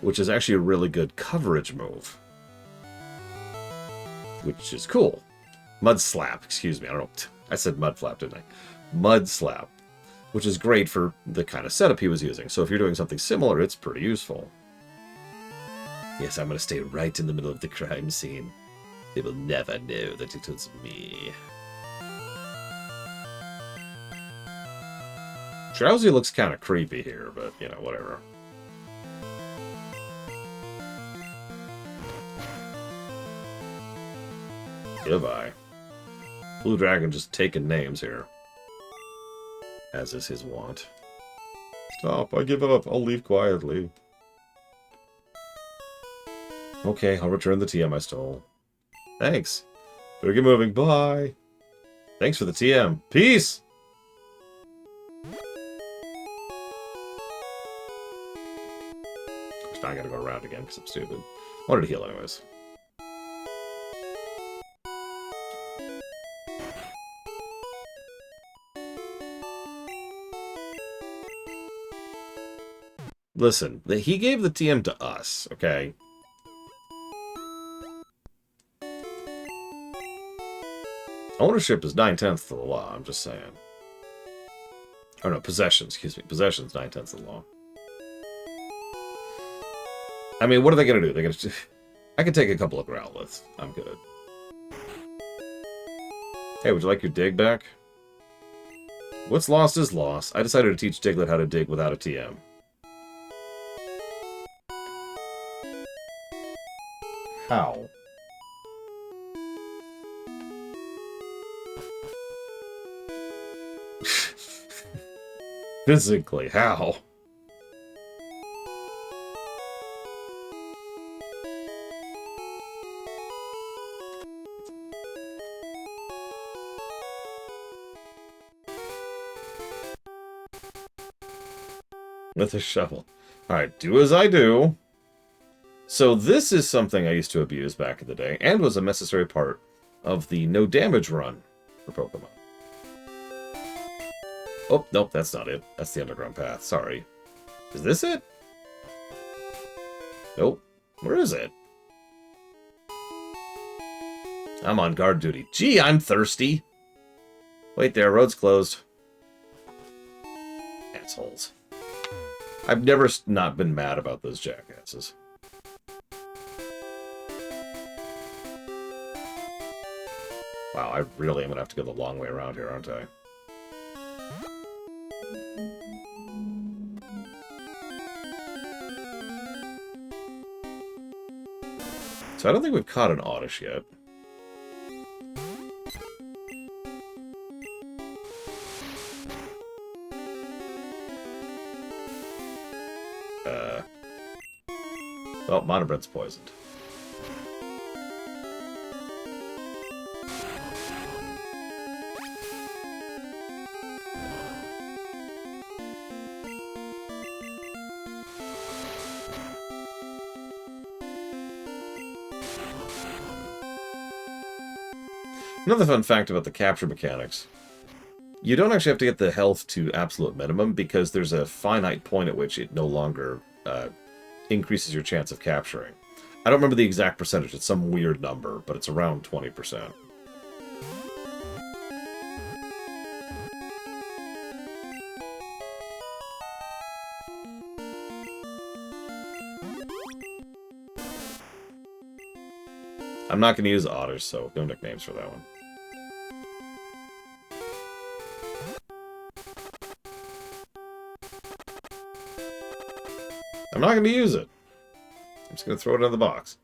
which is actually a really good coverage move. Which is cool. Mud Slap, excuse me. I don't know. I said Mud Flap, didn't I? Mud Slap, which is great for the kind of setup he was using. So if you're doing something similar, it's pretty useful. Yes, I'm going to stay right in the middle of the crime scene. They will never know that it was me. Drowsy looks kind of creepy here, but, you know, whatever. Goodbye. Blue Dragon just taking names here. As is his wont. Stop, I give up. I'll leave quietly. Okay, I'll return the TM I stole. Thanks. Better get moving. Bye. Thanks for the TM. Peace! Of course, now I gotta go around again because I'm stupid. Wanted to heal anyways. Listen, he gave the TM to us, okay? Ownership is 9/10 of the law, I'm just saying. Oh no, possession, excuse me. Possession's 9/10 of the law. I mean, what are they gonna do? They're gonna... I can take a couple of Growlithe. I'm good. Hey, would you like your dig back? What's lost is lost. I decided to teach Diglett how to dig without a TM. How? Physically, how? With a shovel. Alright, do as I do. So this is something I used to abuse back in the day, and was a necessary part of the no damage run for Pokemon. Oh, nope, that's not it. That's the underground path. Sorry. Is this it? Nope. Where is it? I'm on guard duty. Gee, I'm thirsty. Wait there, road's closed. Assholes. I've never not been mad about those jackasses. Wow, I really am going to have to go the long way around here, aren't I? So I don't think we've caught an Oddish yet. Oh, Monobrent's poisoned. Another fun fact about the capture mechanics. You don't actually have to get the health to absolute minimum because there's a finite point at which it no longer increases your chance of capturing. I don't remember the exact percentage. It's some weird number, but it's around 20%. I'm not going to use Otters, so no nicknames for that one. I'm not going to use it. I'm just going to throw it in the box.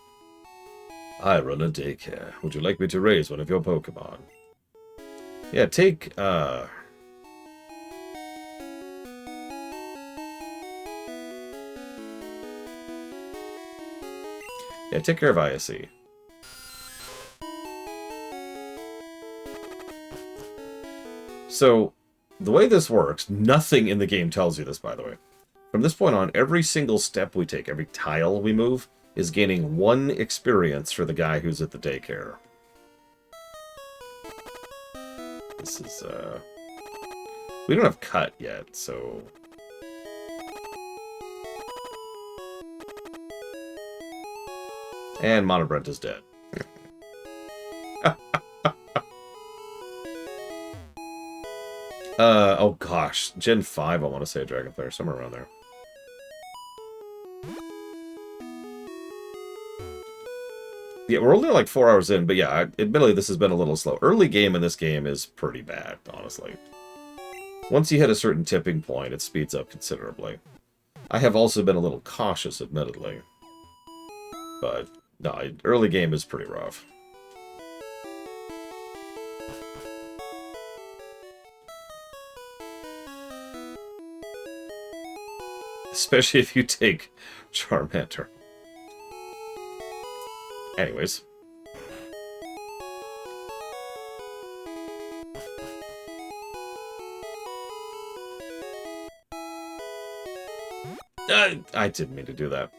I run a daycare. Would you like me to raise one of your Pokemon? Yeah, take, Yeah, take care of ISE. So, the way this works, nothing in the game tells you this, by the way. From this point on, every single step we take, every tile we move, is gaining 1 experience for the guy who's at the daycare. This is, we don't have cut yet, so... And Monobrent is dead. Oh gosh. Gen 5, I want to say Dragonflare, somewhere around there. Yeah, we're only like 4 hours in, but yeah, admittedly this has been a little slow. Early game in this game is pretty bad, honestly. Once you hit a certain tipping point, it speeds up considerably. I have also been a little cautious, admittedly. But, no, early game is pretty rough. Especially if you take Charmander. Anyways. I didn't mean to do that.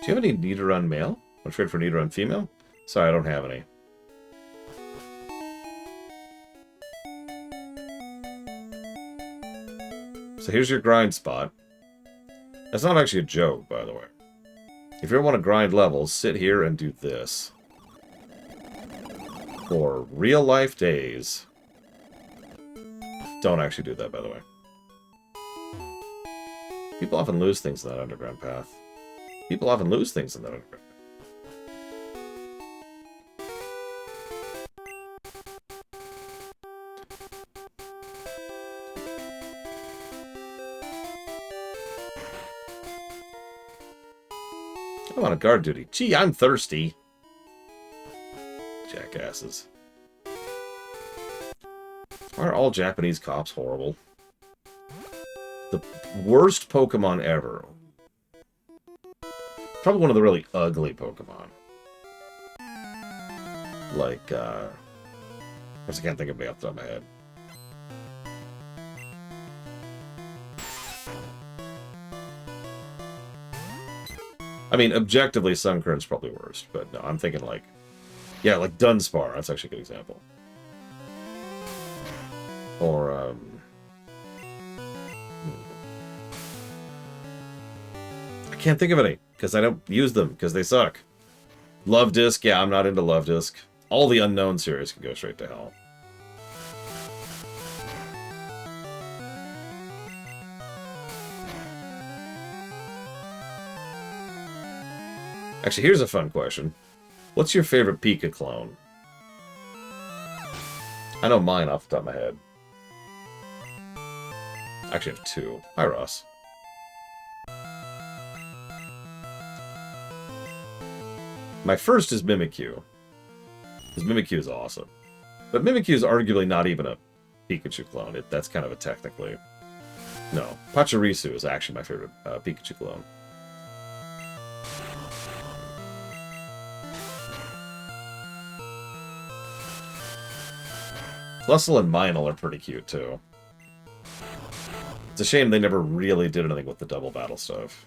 Do you have any Nidoran male? I'm trade for Nidoran female? Sorry, I don't have any. So here's your grind spot. That's not actually a joke, by the way. If you ever want to grind levels, sit here and do this. For real life days. Don't actually do that, by the way. People often lose things in that underground path. People often lose things in that underground. I'm on a guard duty. Gee, I'm thirsty. Jackasses. Why are all Japanese cops horrible? The worst Pokemon ever. Probably one of the really ugly Pokemon. Like, I just can't think of any off the top of my head. I mean, objectively, Sunkern's probably worst, but no, I'm thinking like... Yeah, like Dunsparce, that's actually a good example. Or, I can't think of any, because I don't use them, because they suck. Love Disc, yeah, I'm not into Love Disc. All the Unknown series can go straight to hell. Actually, here's a fun question. What's your favorite Pika clone? I know mine off the top of my head. I actually have two. Hi, Ross. My first is Mimikyu. Because Mimikyu is awesome. But Mimikyu is arguably not even a Pikachu clone. That's kind of a technically... No. Pachirisu is actually my favorite Pikachu clone. Plusle and Minel are pretty cute, too. It's a shame they never really did anything with the double battle stuff.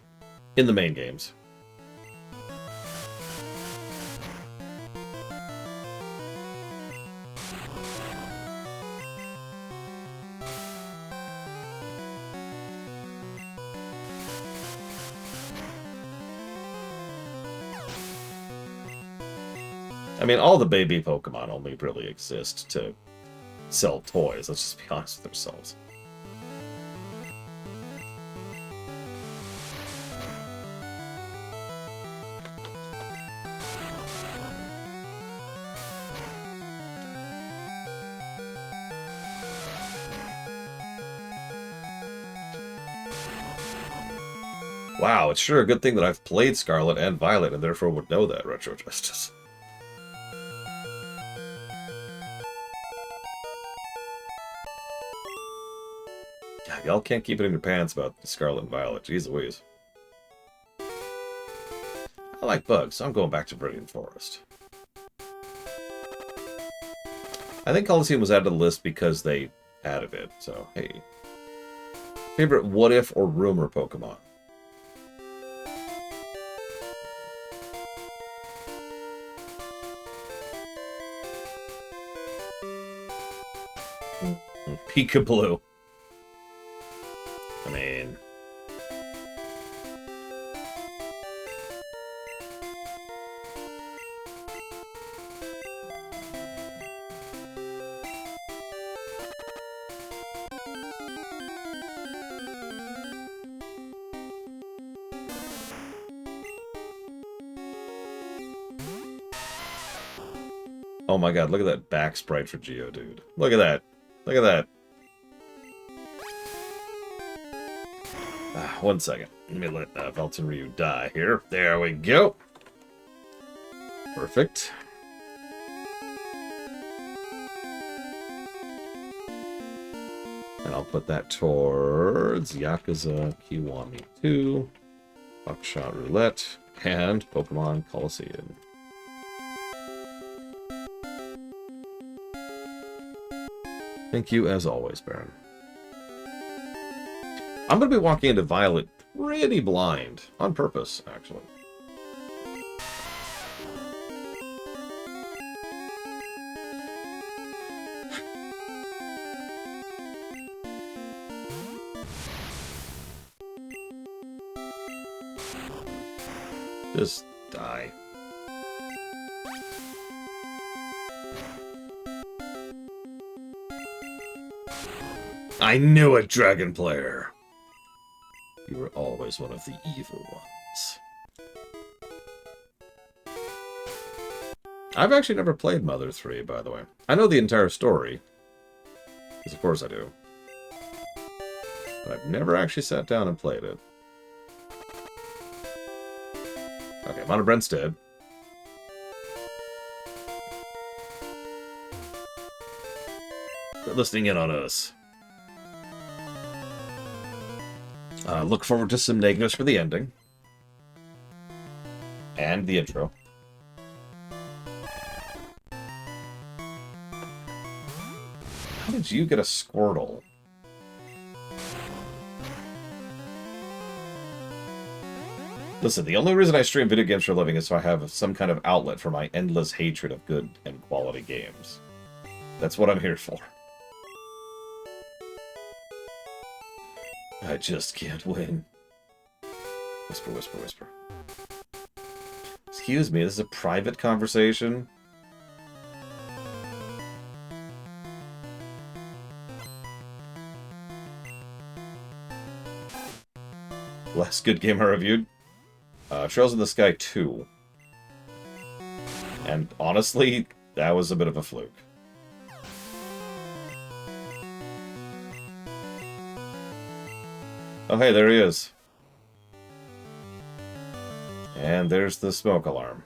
In the main games. I mean, all the baby Pokemon only really exist to sell toys. Let's just be honest with ourselves. Wow, it's sure a good thing that I've played Scarlet and Violet and therefore would know that, Retro Justice. God, y'all can't keep it in your pants about Scarlet and Violet. Jeez Louise. I like bugs, so I'm going back to Viridian Forest. I think Coliseum was added to the list because they added it, so hey. Favorite what if or rumor Pokemon? Peekaboo. I mean... Oh my god, look at that back sprite for Geodude. Look at that. Look at that. One second. Let me let Velton Ryu die here. There we go. Perfect. And I'll put that towards Yakuza Kiwami 2, Buckshot Roulette, and Pokemon Coliseum. Thank you as always, Baron. I'm going to be walking into Violet pretty blind. On purpose, actually. Just die. I knew it, Dragon Player! You were always one of the evil ones. I've actually never played Mother 3, by the way. I know the entire story. Because of course I do. But I've never actually sat down and played it. Okay, Mana Brent's dead. Quit listening in on us. Look forward to some negatives for the ending. And the intro. How did you get a Squirtle? Listen, the only reason I stream video games for a living is so I have some kind of outlet for my endless hatred of good and quality games. That's what I'm here for. I just can't win. Whisper, whisper, whisper. Excuse me, this is a private conversation? Last good game I reviewed? Trails in the Sky 2. And honestly, that was a bit of a fluke. Oh hey, there he is. And there's the smoke alarm.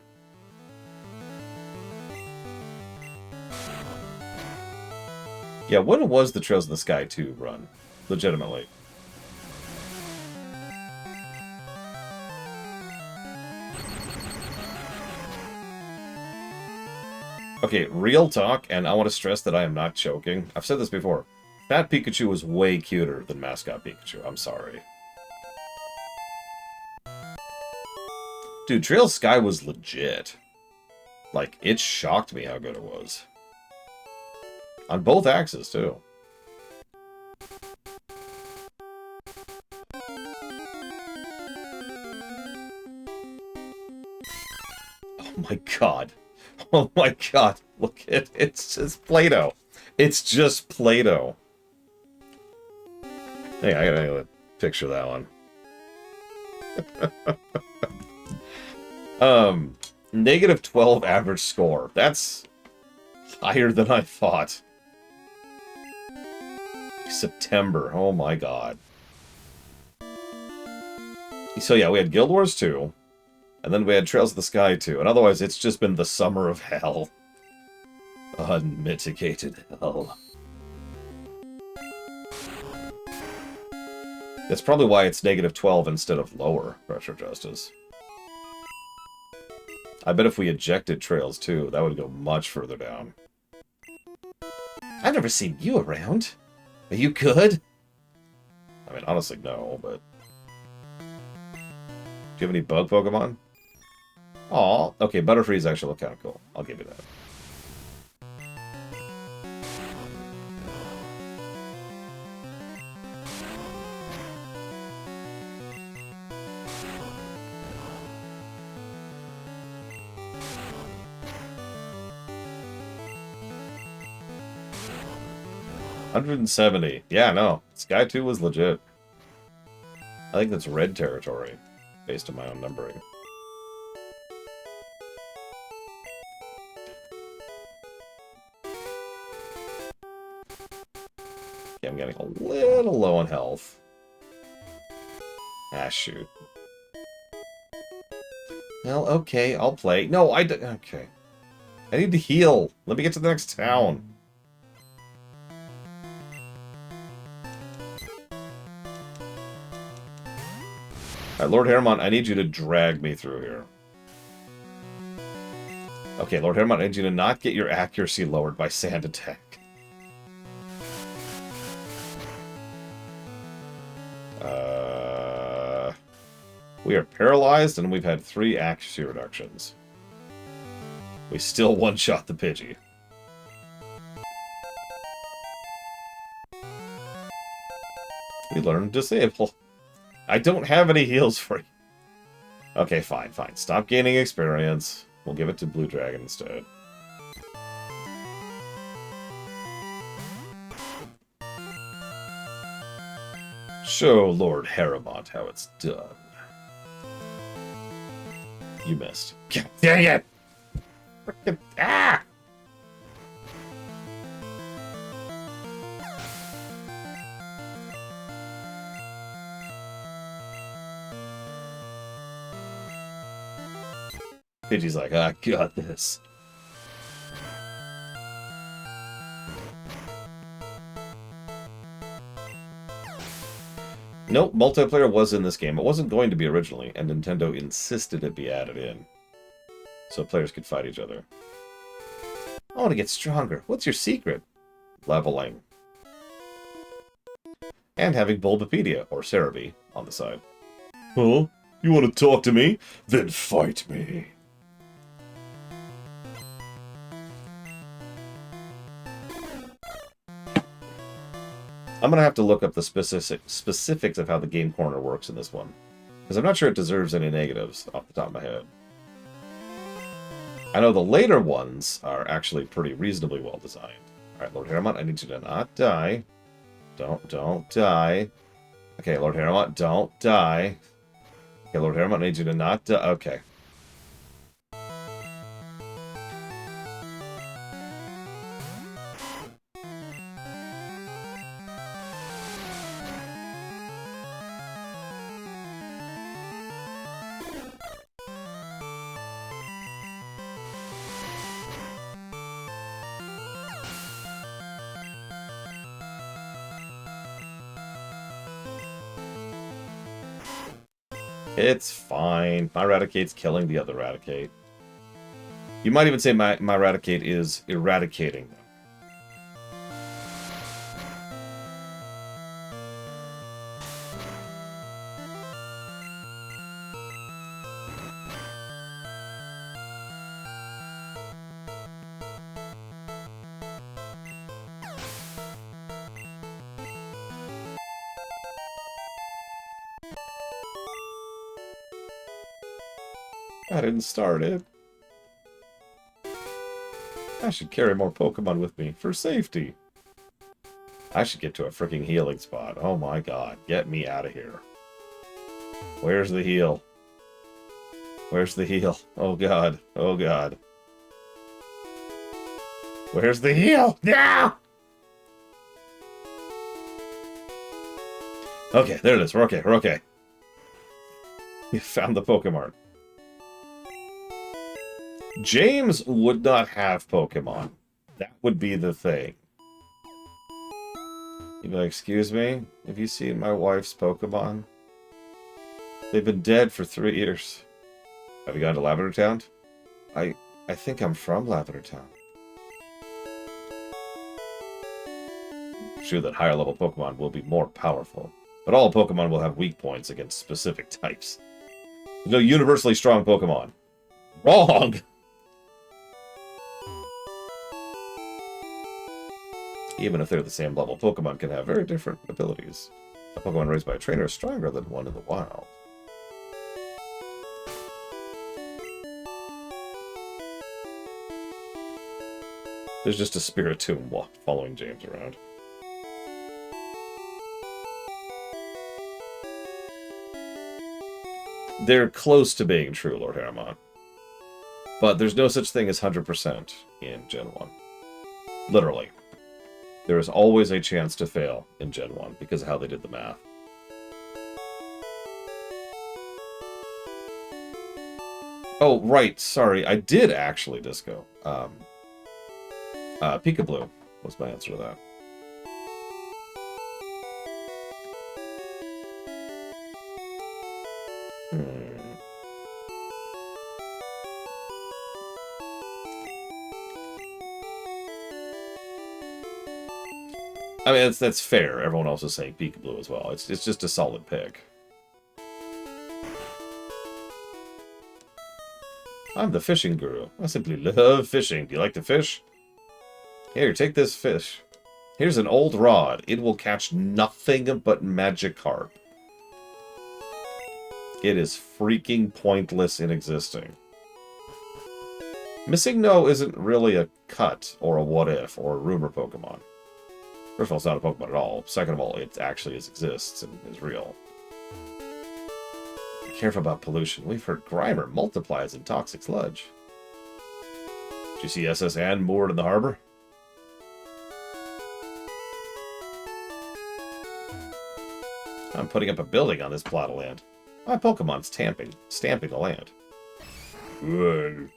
Yeah, when was the Trails in the Sky 2 run? Legitimately. Okay, real talk, and I want to stress that I am not joking. I've said this before. Fat Pikachu was way cuter than Mascot Pikachu. I'm sorry. Dude, Trails Sky was legit. Like, it shocked me how good it was. On both axes, too. Oh my god. Oh my god. Look at it. It's just Play-Doh. It's just Play-Doh. Hey, I gotta picture that one. Negative 12 average score. That's higher than I thought. September. Oh my god. So yeah, we had Guild Wars 2, and then we had Trails of the Sky 2, and otherwise it's just been the summer of hell. Unmitigated hell. That's probably why it's -12 instead of lower, Retro Justice. I bet if we ejected Trails 2, that would go much further down. I've never seen you around. Are you good? I mean, honestly, no, but... Do you have any bug Pokemon? Aw, okay, Butterfrees actually look kind of cool. I'll give you that. $170. Yeah, no. Sky 2 was legit. I think that's red territory, based on my own numbering. Okay, I'm getting a little low on health. Ah, shoot. Well, okay, I'll play. No, okay. I need to heal. Let me get to the next town. Alright, Lord Hermon, I need you to drag me through here. Okay, Lord Hermon, I need you to not get your accuracy lowered by sand attack. We are paralyzed, and we've had 3 accuracy reductions. We still one-shot the Pidgey. We learned Disable. I don't have any heals for you. Okay, fine, fine. Stop gaining experience. We'll give it to Blue Dragon instead. Show Lord Haramont how it's done. You missed. God dang it! Frickin' ah! Pidgey's like, I got this. Nope, multiplayer was in this game. It wasn't going to be originally, and Nintendo insisted it be added in. So players could fight each other. I want to get stronger. What's your secret? Leveling. And having Bulbapedia, or Cerebi, on the side. Huh? You want to talk to me? Then fight me. I'm going to have to look up the specifics of how the game corner works in this one. Because I'm not sure it deserves any negatives off the top of my head. I know the later ones are actually pretty reasonably well designed. Alright, Lord Haramont, I need you to not die. Don't die. Okay, Lord Haramont, don't die. Okay, Lord Haramont, I need you to not die. Okay. It's fine. My Raticate's killing the other Raticate. You might even say my Raticate is eradicating them. I didn't start it. I should carry more Pokemon with me for safety. I should get to a freaking healing spot. Oh my god, get me out of here. Where's the heal? Where's the heal? Oh god, oh god. Where's the heal? No! Okay, there it is. We're okay, we're okay. You found the Pokemon. James would not have Pokemon. That would be the thing. You'd be like, excuse me? Have you seen my wife's Pokemon? They've been dead for 3 years. Have you gone to Lavender Town? I think I'm from Lavender Town. True that higher level Pokemon will be more powerful, but all Pokemon will have weak points against specific types. There's no universally strong Pokemon. Wrong! Even if they're the same level, Pokemon can have very different abilities. A Pokemon raised by a trainer is stronger than one in the wild. There's just a Spiritomb following James around. They're close to being true, Lord Harriman. But there's no such thing as 100% in Gen 1. Literally. There is always a chance to fail in Gen 1 because of how they did the math. Oh, right. Sorry. I did actually, Disco. Peekaboo was my answer to that. I mean, that's fair. Everyone else is saying Peekaboo as well. It's just a solid pick. I'm the fishing guru. I simply love fishing. Do you like to fish? Here, take this fish. Here's an old rod. It will catch nothing but Magikarp. It is freaking pointless in existing. Missing No isn't really a cut, or a what-if, or a rumor Pokemon. First of all, it's not a Pokemon at all. Second of all, it actually exists and is real. Be careful about pollution. We've heard Grimer multiplies in toxic sludge. Did you see SS Anne moored in the harbor? I'm putting up a building on this plot of land. My Pokemon's stamping the land. Good.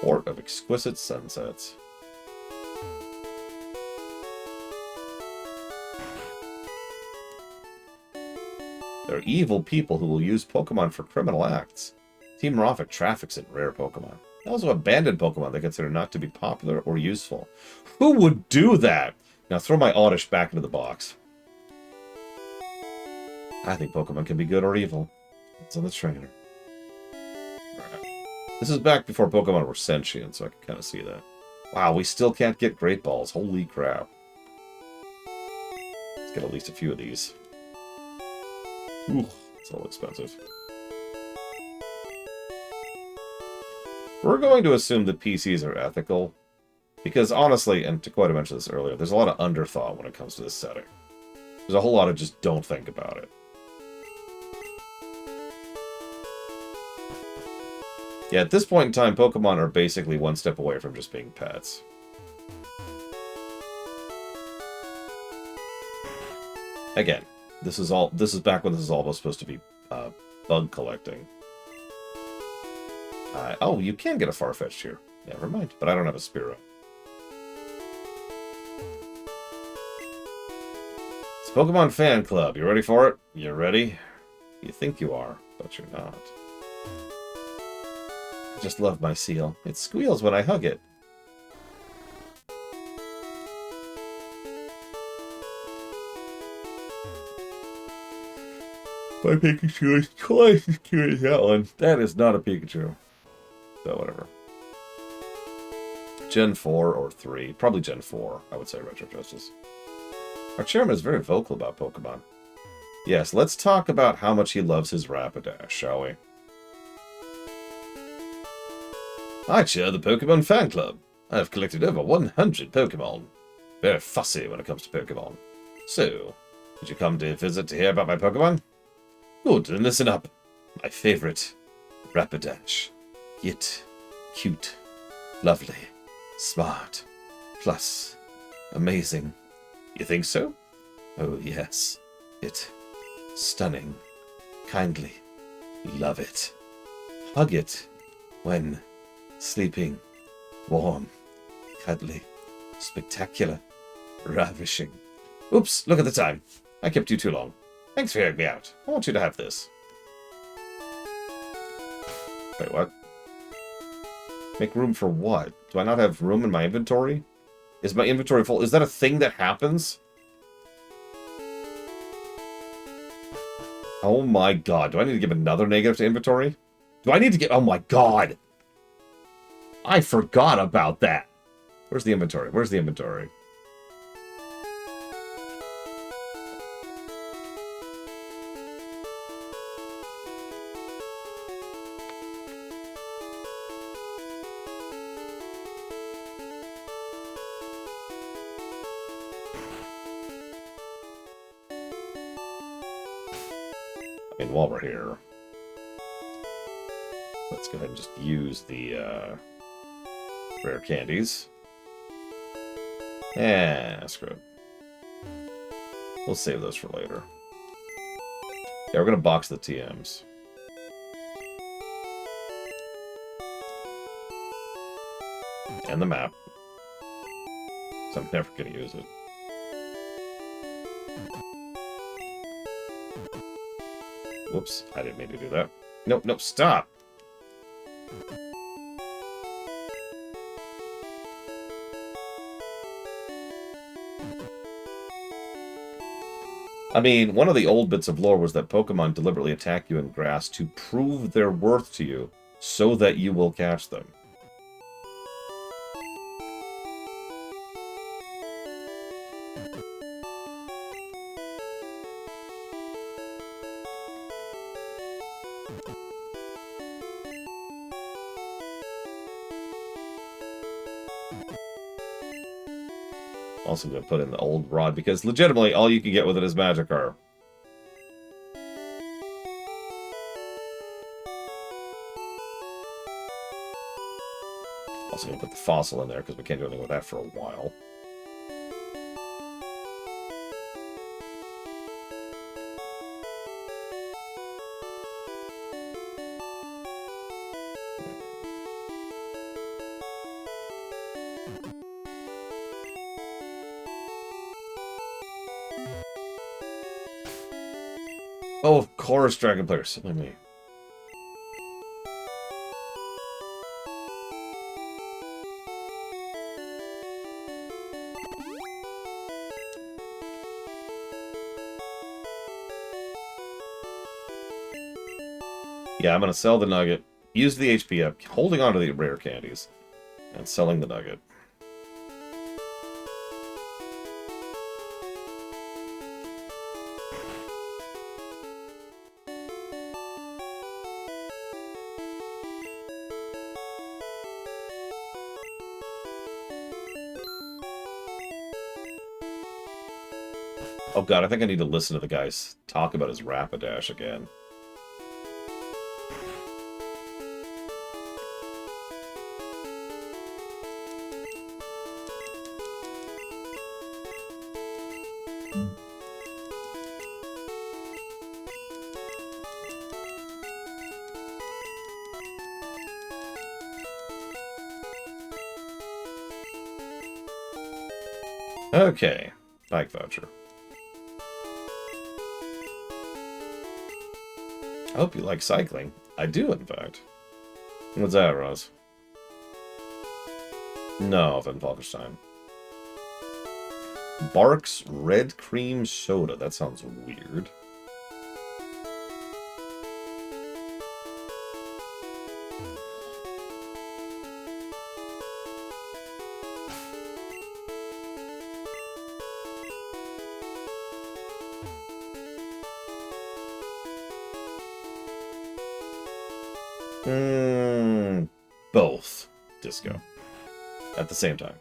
Port of exquisite sunsets. There are evil people who will use Pokemon for criminal acts. Team Morphic traffics in rare Pokemon. They also abandon Pokemon they consider not to be popular or useful. Who would do that? Now throw my Oddish back into the box. I think Pokemon can be good or evil. It's on the trainer. This is back before Pokemon were sentient, so I can kind of see that. Wow, we still can't get Great Balls. Holy crap. Let's get at least a few of these. Ooh, it's all expensive. We're going to assume that PCs are ethical, because honestly, and Taquita mentioned this earlier, there's a lot of underthought when it comes to this setting. There's a whole lot of just don't think about it. Yeah, at this point in time, Pokemon are basically one step away from just being pets. Again, this is back when this is all supposed to be bug collecting. Oh, you can get a Farfetch'd here. Never mind, but I don't have a Spearow. It's Pokemon Fan Club. You ready for it? You ready? You think you are, but you're not. I just love my seal. It squeals when I hug it. My Pikachu is twice as cute as that one. That is not a Pikachu. So whatever. Gen 4 or 3. Probably Gen 4, I would say, Retro Justice. Our chairman is very vocal about Pokemon. Yes, let's talk about how much he loves his Rapidash, shall we? I chair the Pokemon Fan Club. I have collected over 100 Pokemon. Very fussy when it comes to Pokemon. So, did you come to visit to hear about my Pokemon? Good, then listen up. My favorite, Rapidash. Yet, cute, lovely, smart, plus, amazing, You think so? Oh, yes. It. Stunning. Kindly. Love it. Hug it. When sleeping. Warm. Cuddly. Spectacular. Ravishing. Oops, look at the time. I kept you too long. Thanks for hearing me out. I want you to have this. Wait, what? Make room for what? Do I not have room in my inventory? Is my inventory full? Is that a thing that happens? Oh my god. Do I need to give another negative to inventory? Do I need to get... Oh my god. I forgot about that. Where's the inventory? Where's the inventory? And while we're here, let's go ahead and just use the rare candies. Screw it. We'll save those for later. Yeah, we're gonna box the TMs. And the map. So I'm never gonna use it. Whoops, I didn't mean to do that. Nope, nope, stop! I mean, one of the old bits of lore was that Pokemon deliberately attack you in grass to prove their worth to you, so that you will catch them. Also going to put in the old rod, because legitimately all you can get with it is Magikarp. Also going to put the fossil in there, because we can't do anything with that for a while. Oh, of course, Dragon Player, silly me. Yeah, I'm going to sell the nugget, use the HP up, holding on to the rare candies, and selling the nugget. Oh god, I think I need to listen to the guys talk about his Rapidash again. Okay, bike voucher. I hope you like cycling. I do, in fact. What's that, Roz? No, Van Falkenstein. Barks Red Cream Soda. That sounds weird. Both. Disco. At the same time.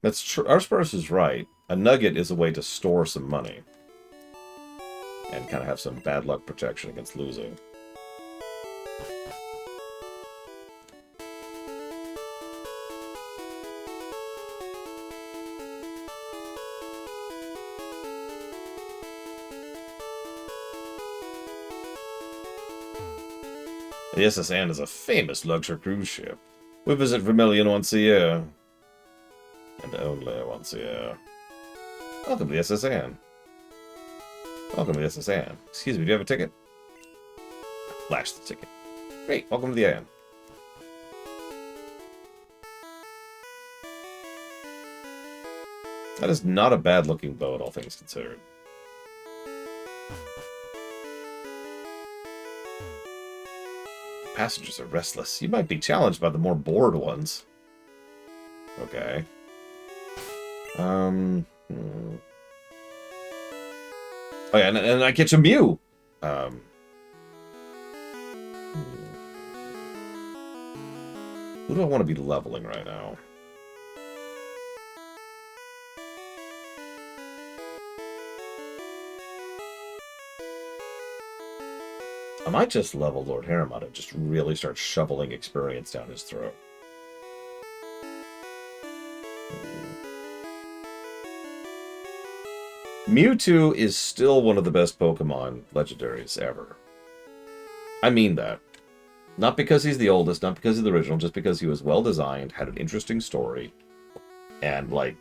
That's true. Arspars is right. A nugget is a way to store some money. And kind of have some bad luck protection against losing. The SS Anne is a famous luxury cruise ship. We visit Vermilion once a year. And only once a year. Welcome to the SS Anne. Welcome to the SS Anne. Excuse me, do you have a ticket? Flash the ticket. Great, welcome to the Anne. That is not a bad looking boat, all things considered. Passengers are restless. You might be challenged by the more bored ones. Okay. Oh yeah, and I catch a Mew. Who do I want to be leveling right now? I might just level Lord Harriman and just really start shoveling experience down his throat. Mewtwo is still one of the best Pokemon legendaries ever. I mean that. Not because he's the oldest, not because he's the original, just because he was well designed, had an interesting story, and, like,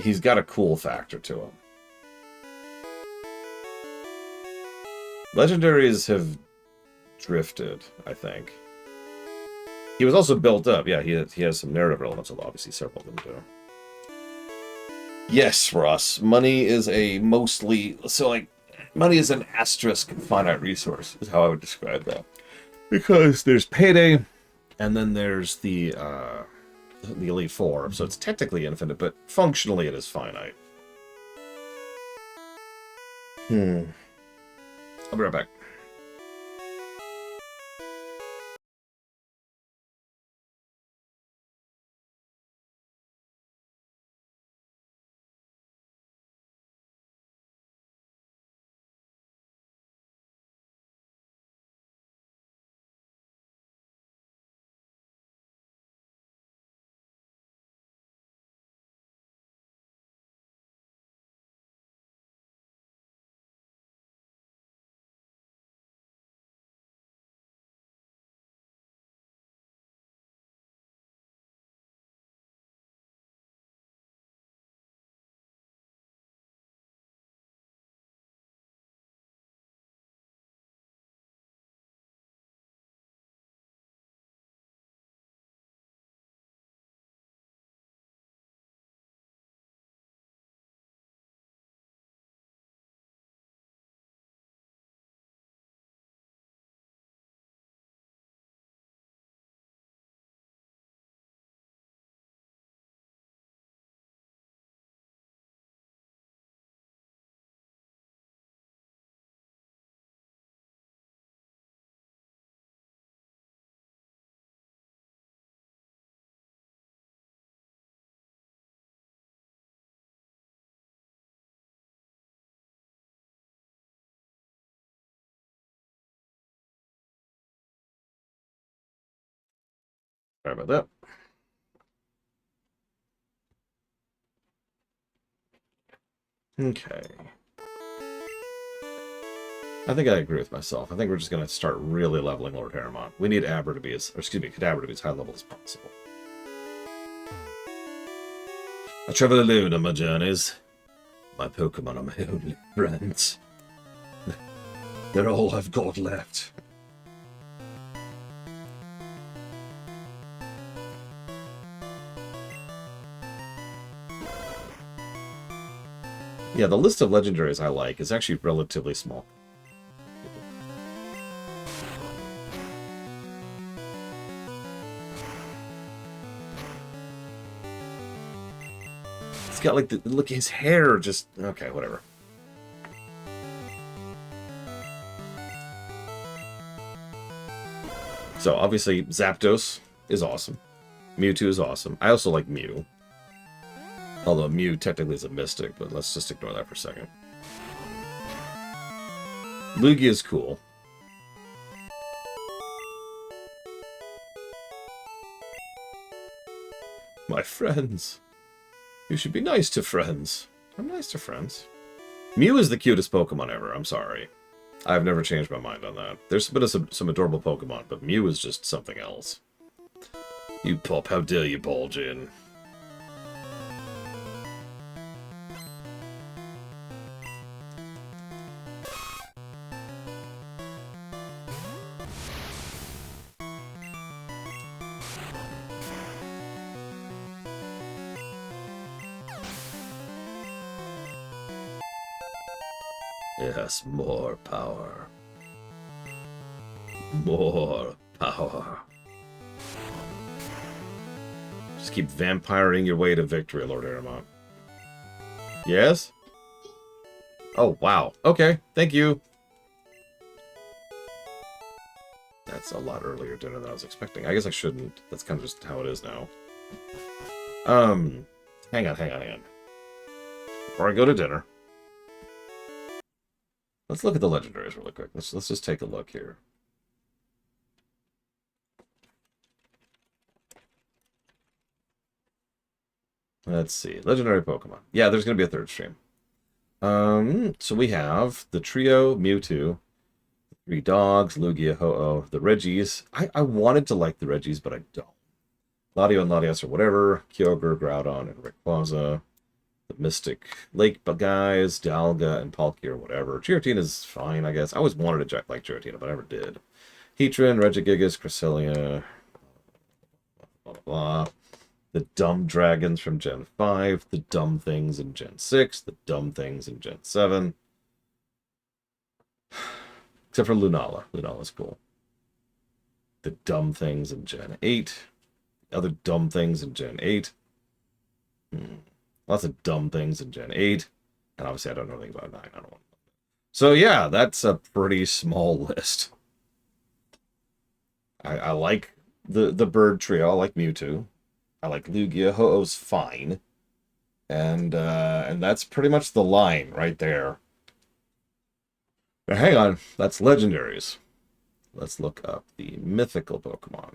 he's got a cool factor to him. Legendaries have drifted, I think. He was also built up. Yeah, he has some narrative relevance, although obviously several of them do. Yes, Ross. Money is a mostly... So, like, money is an asterisk finite resource, is how I would describe that. Because there's payday, and then there's the Elite Four. So it's technically infinite, but functionally it is finite. I'll be right back. Sorry about that. Okay. I think I agree with myself. I think we're just going to start really leveling Lord Harriman. We need Kadabra to be as high level as possible. I travel alone on my journeys. My Pokemon are my only friends. They're all I've got left. Yeah, the list of legendaries I like is actually relatively small. It's got like look, his hair just okay, whatever. So obviously Zapdos is awesome. Mewtwo is awesome. I also like Mew. Although Mew technically is a mystic, but let's just ignore that for a second. Lugia is cool. My friends. You should be nice to friends. I'm nice to friends. Mew is the cutest Pokemon ever, I'm sorry. I've never changed my mind on that. There's been some adorable Pokemon, but Mew is just something else. You pup, how dare you bulge in? Yes, more power. More power. Just keep vampiring your way to victory, Lord Aramont. Yes? Oh, wow. Okay, thank you. That's a lot earlier dinner than I was expecting. I guess I shouldn't. That's kind of just how it is now. Hang on. Before I go to dinner, let's look at the legendaries really quick. Let's just take a look here. Let's see. Legendary Pokemon. Yeah, there's going to be a third stream. So we have the trio, Mewtwo, 3 dogs, Lugia, Ho-Oh, the Regis. I wanted to like the Regis, but I don't. Latios and Latias or whatever, Kyogre, Groudon, and Rayquaza. The Mystic Lake guys, Dalga, and Palkia or whatever. Giratina fine, I guess. I always wanted to like Giratina, but I never did. Heatran, Regigigas, Cresselia, blah, blah, blah. The dumb dragons from Gen 5, the dumb things in Gen 6, the dumb things in Gen 7. Except for Lunala. Lunala's cool. The dumb things in Gen 8. Other dumb things in Gen 8. Lots of dumb things in Gen 8. And obviously I don't know anything about 9. I don't want to. So yeah, that's a pretty small list. I like the bird trio. I like Mewtwo. I like Lugia. Ho-Oh's fine. And that's pretty much the line right there. But hang on, that's legendaries. Let's look up the mythical Pokemon.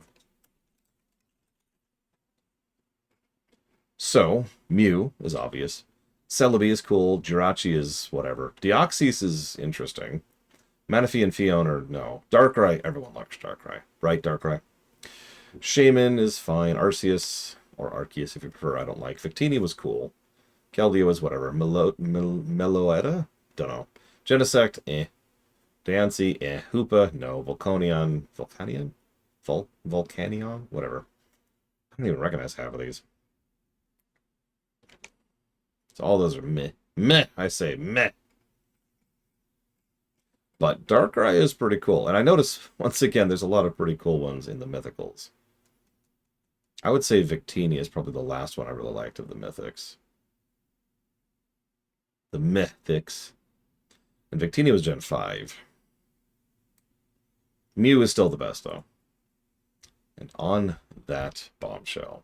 So, Mew is obvious. Celebi is cool. Jirachi is whatever. Deoxys is interesting. Manaphy and Fion are no. Darkrai, everyone likes Darkrai. Right, Darkrai? Shaman is fine. Arceus, or Arceus if you prefer, I don't like. Victini was cool. Keldeo was whatever. Meloetta? Don't know. Genesect, eh. Diancie, eh. Hoopa, no. Volcanion? Volcanion? Whatever. I don't even recognize half of these. So all those are meh. Meh, I say meh. But Darkrai is pretty cool. And I notice, once again, there's a lot of pretty cool ones in the Mythicals. I would say Victini is probably the last one I really liked of the Mythics. The Mythics. And Victini was Gen 5. Mew is still the best, though. And on that bombshell,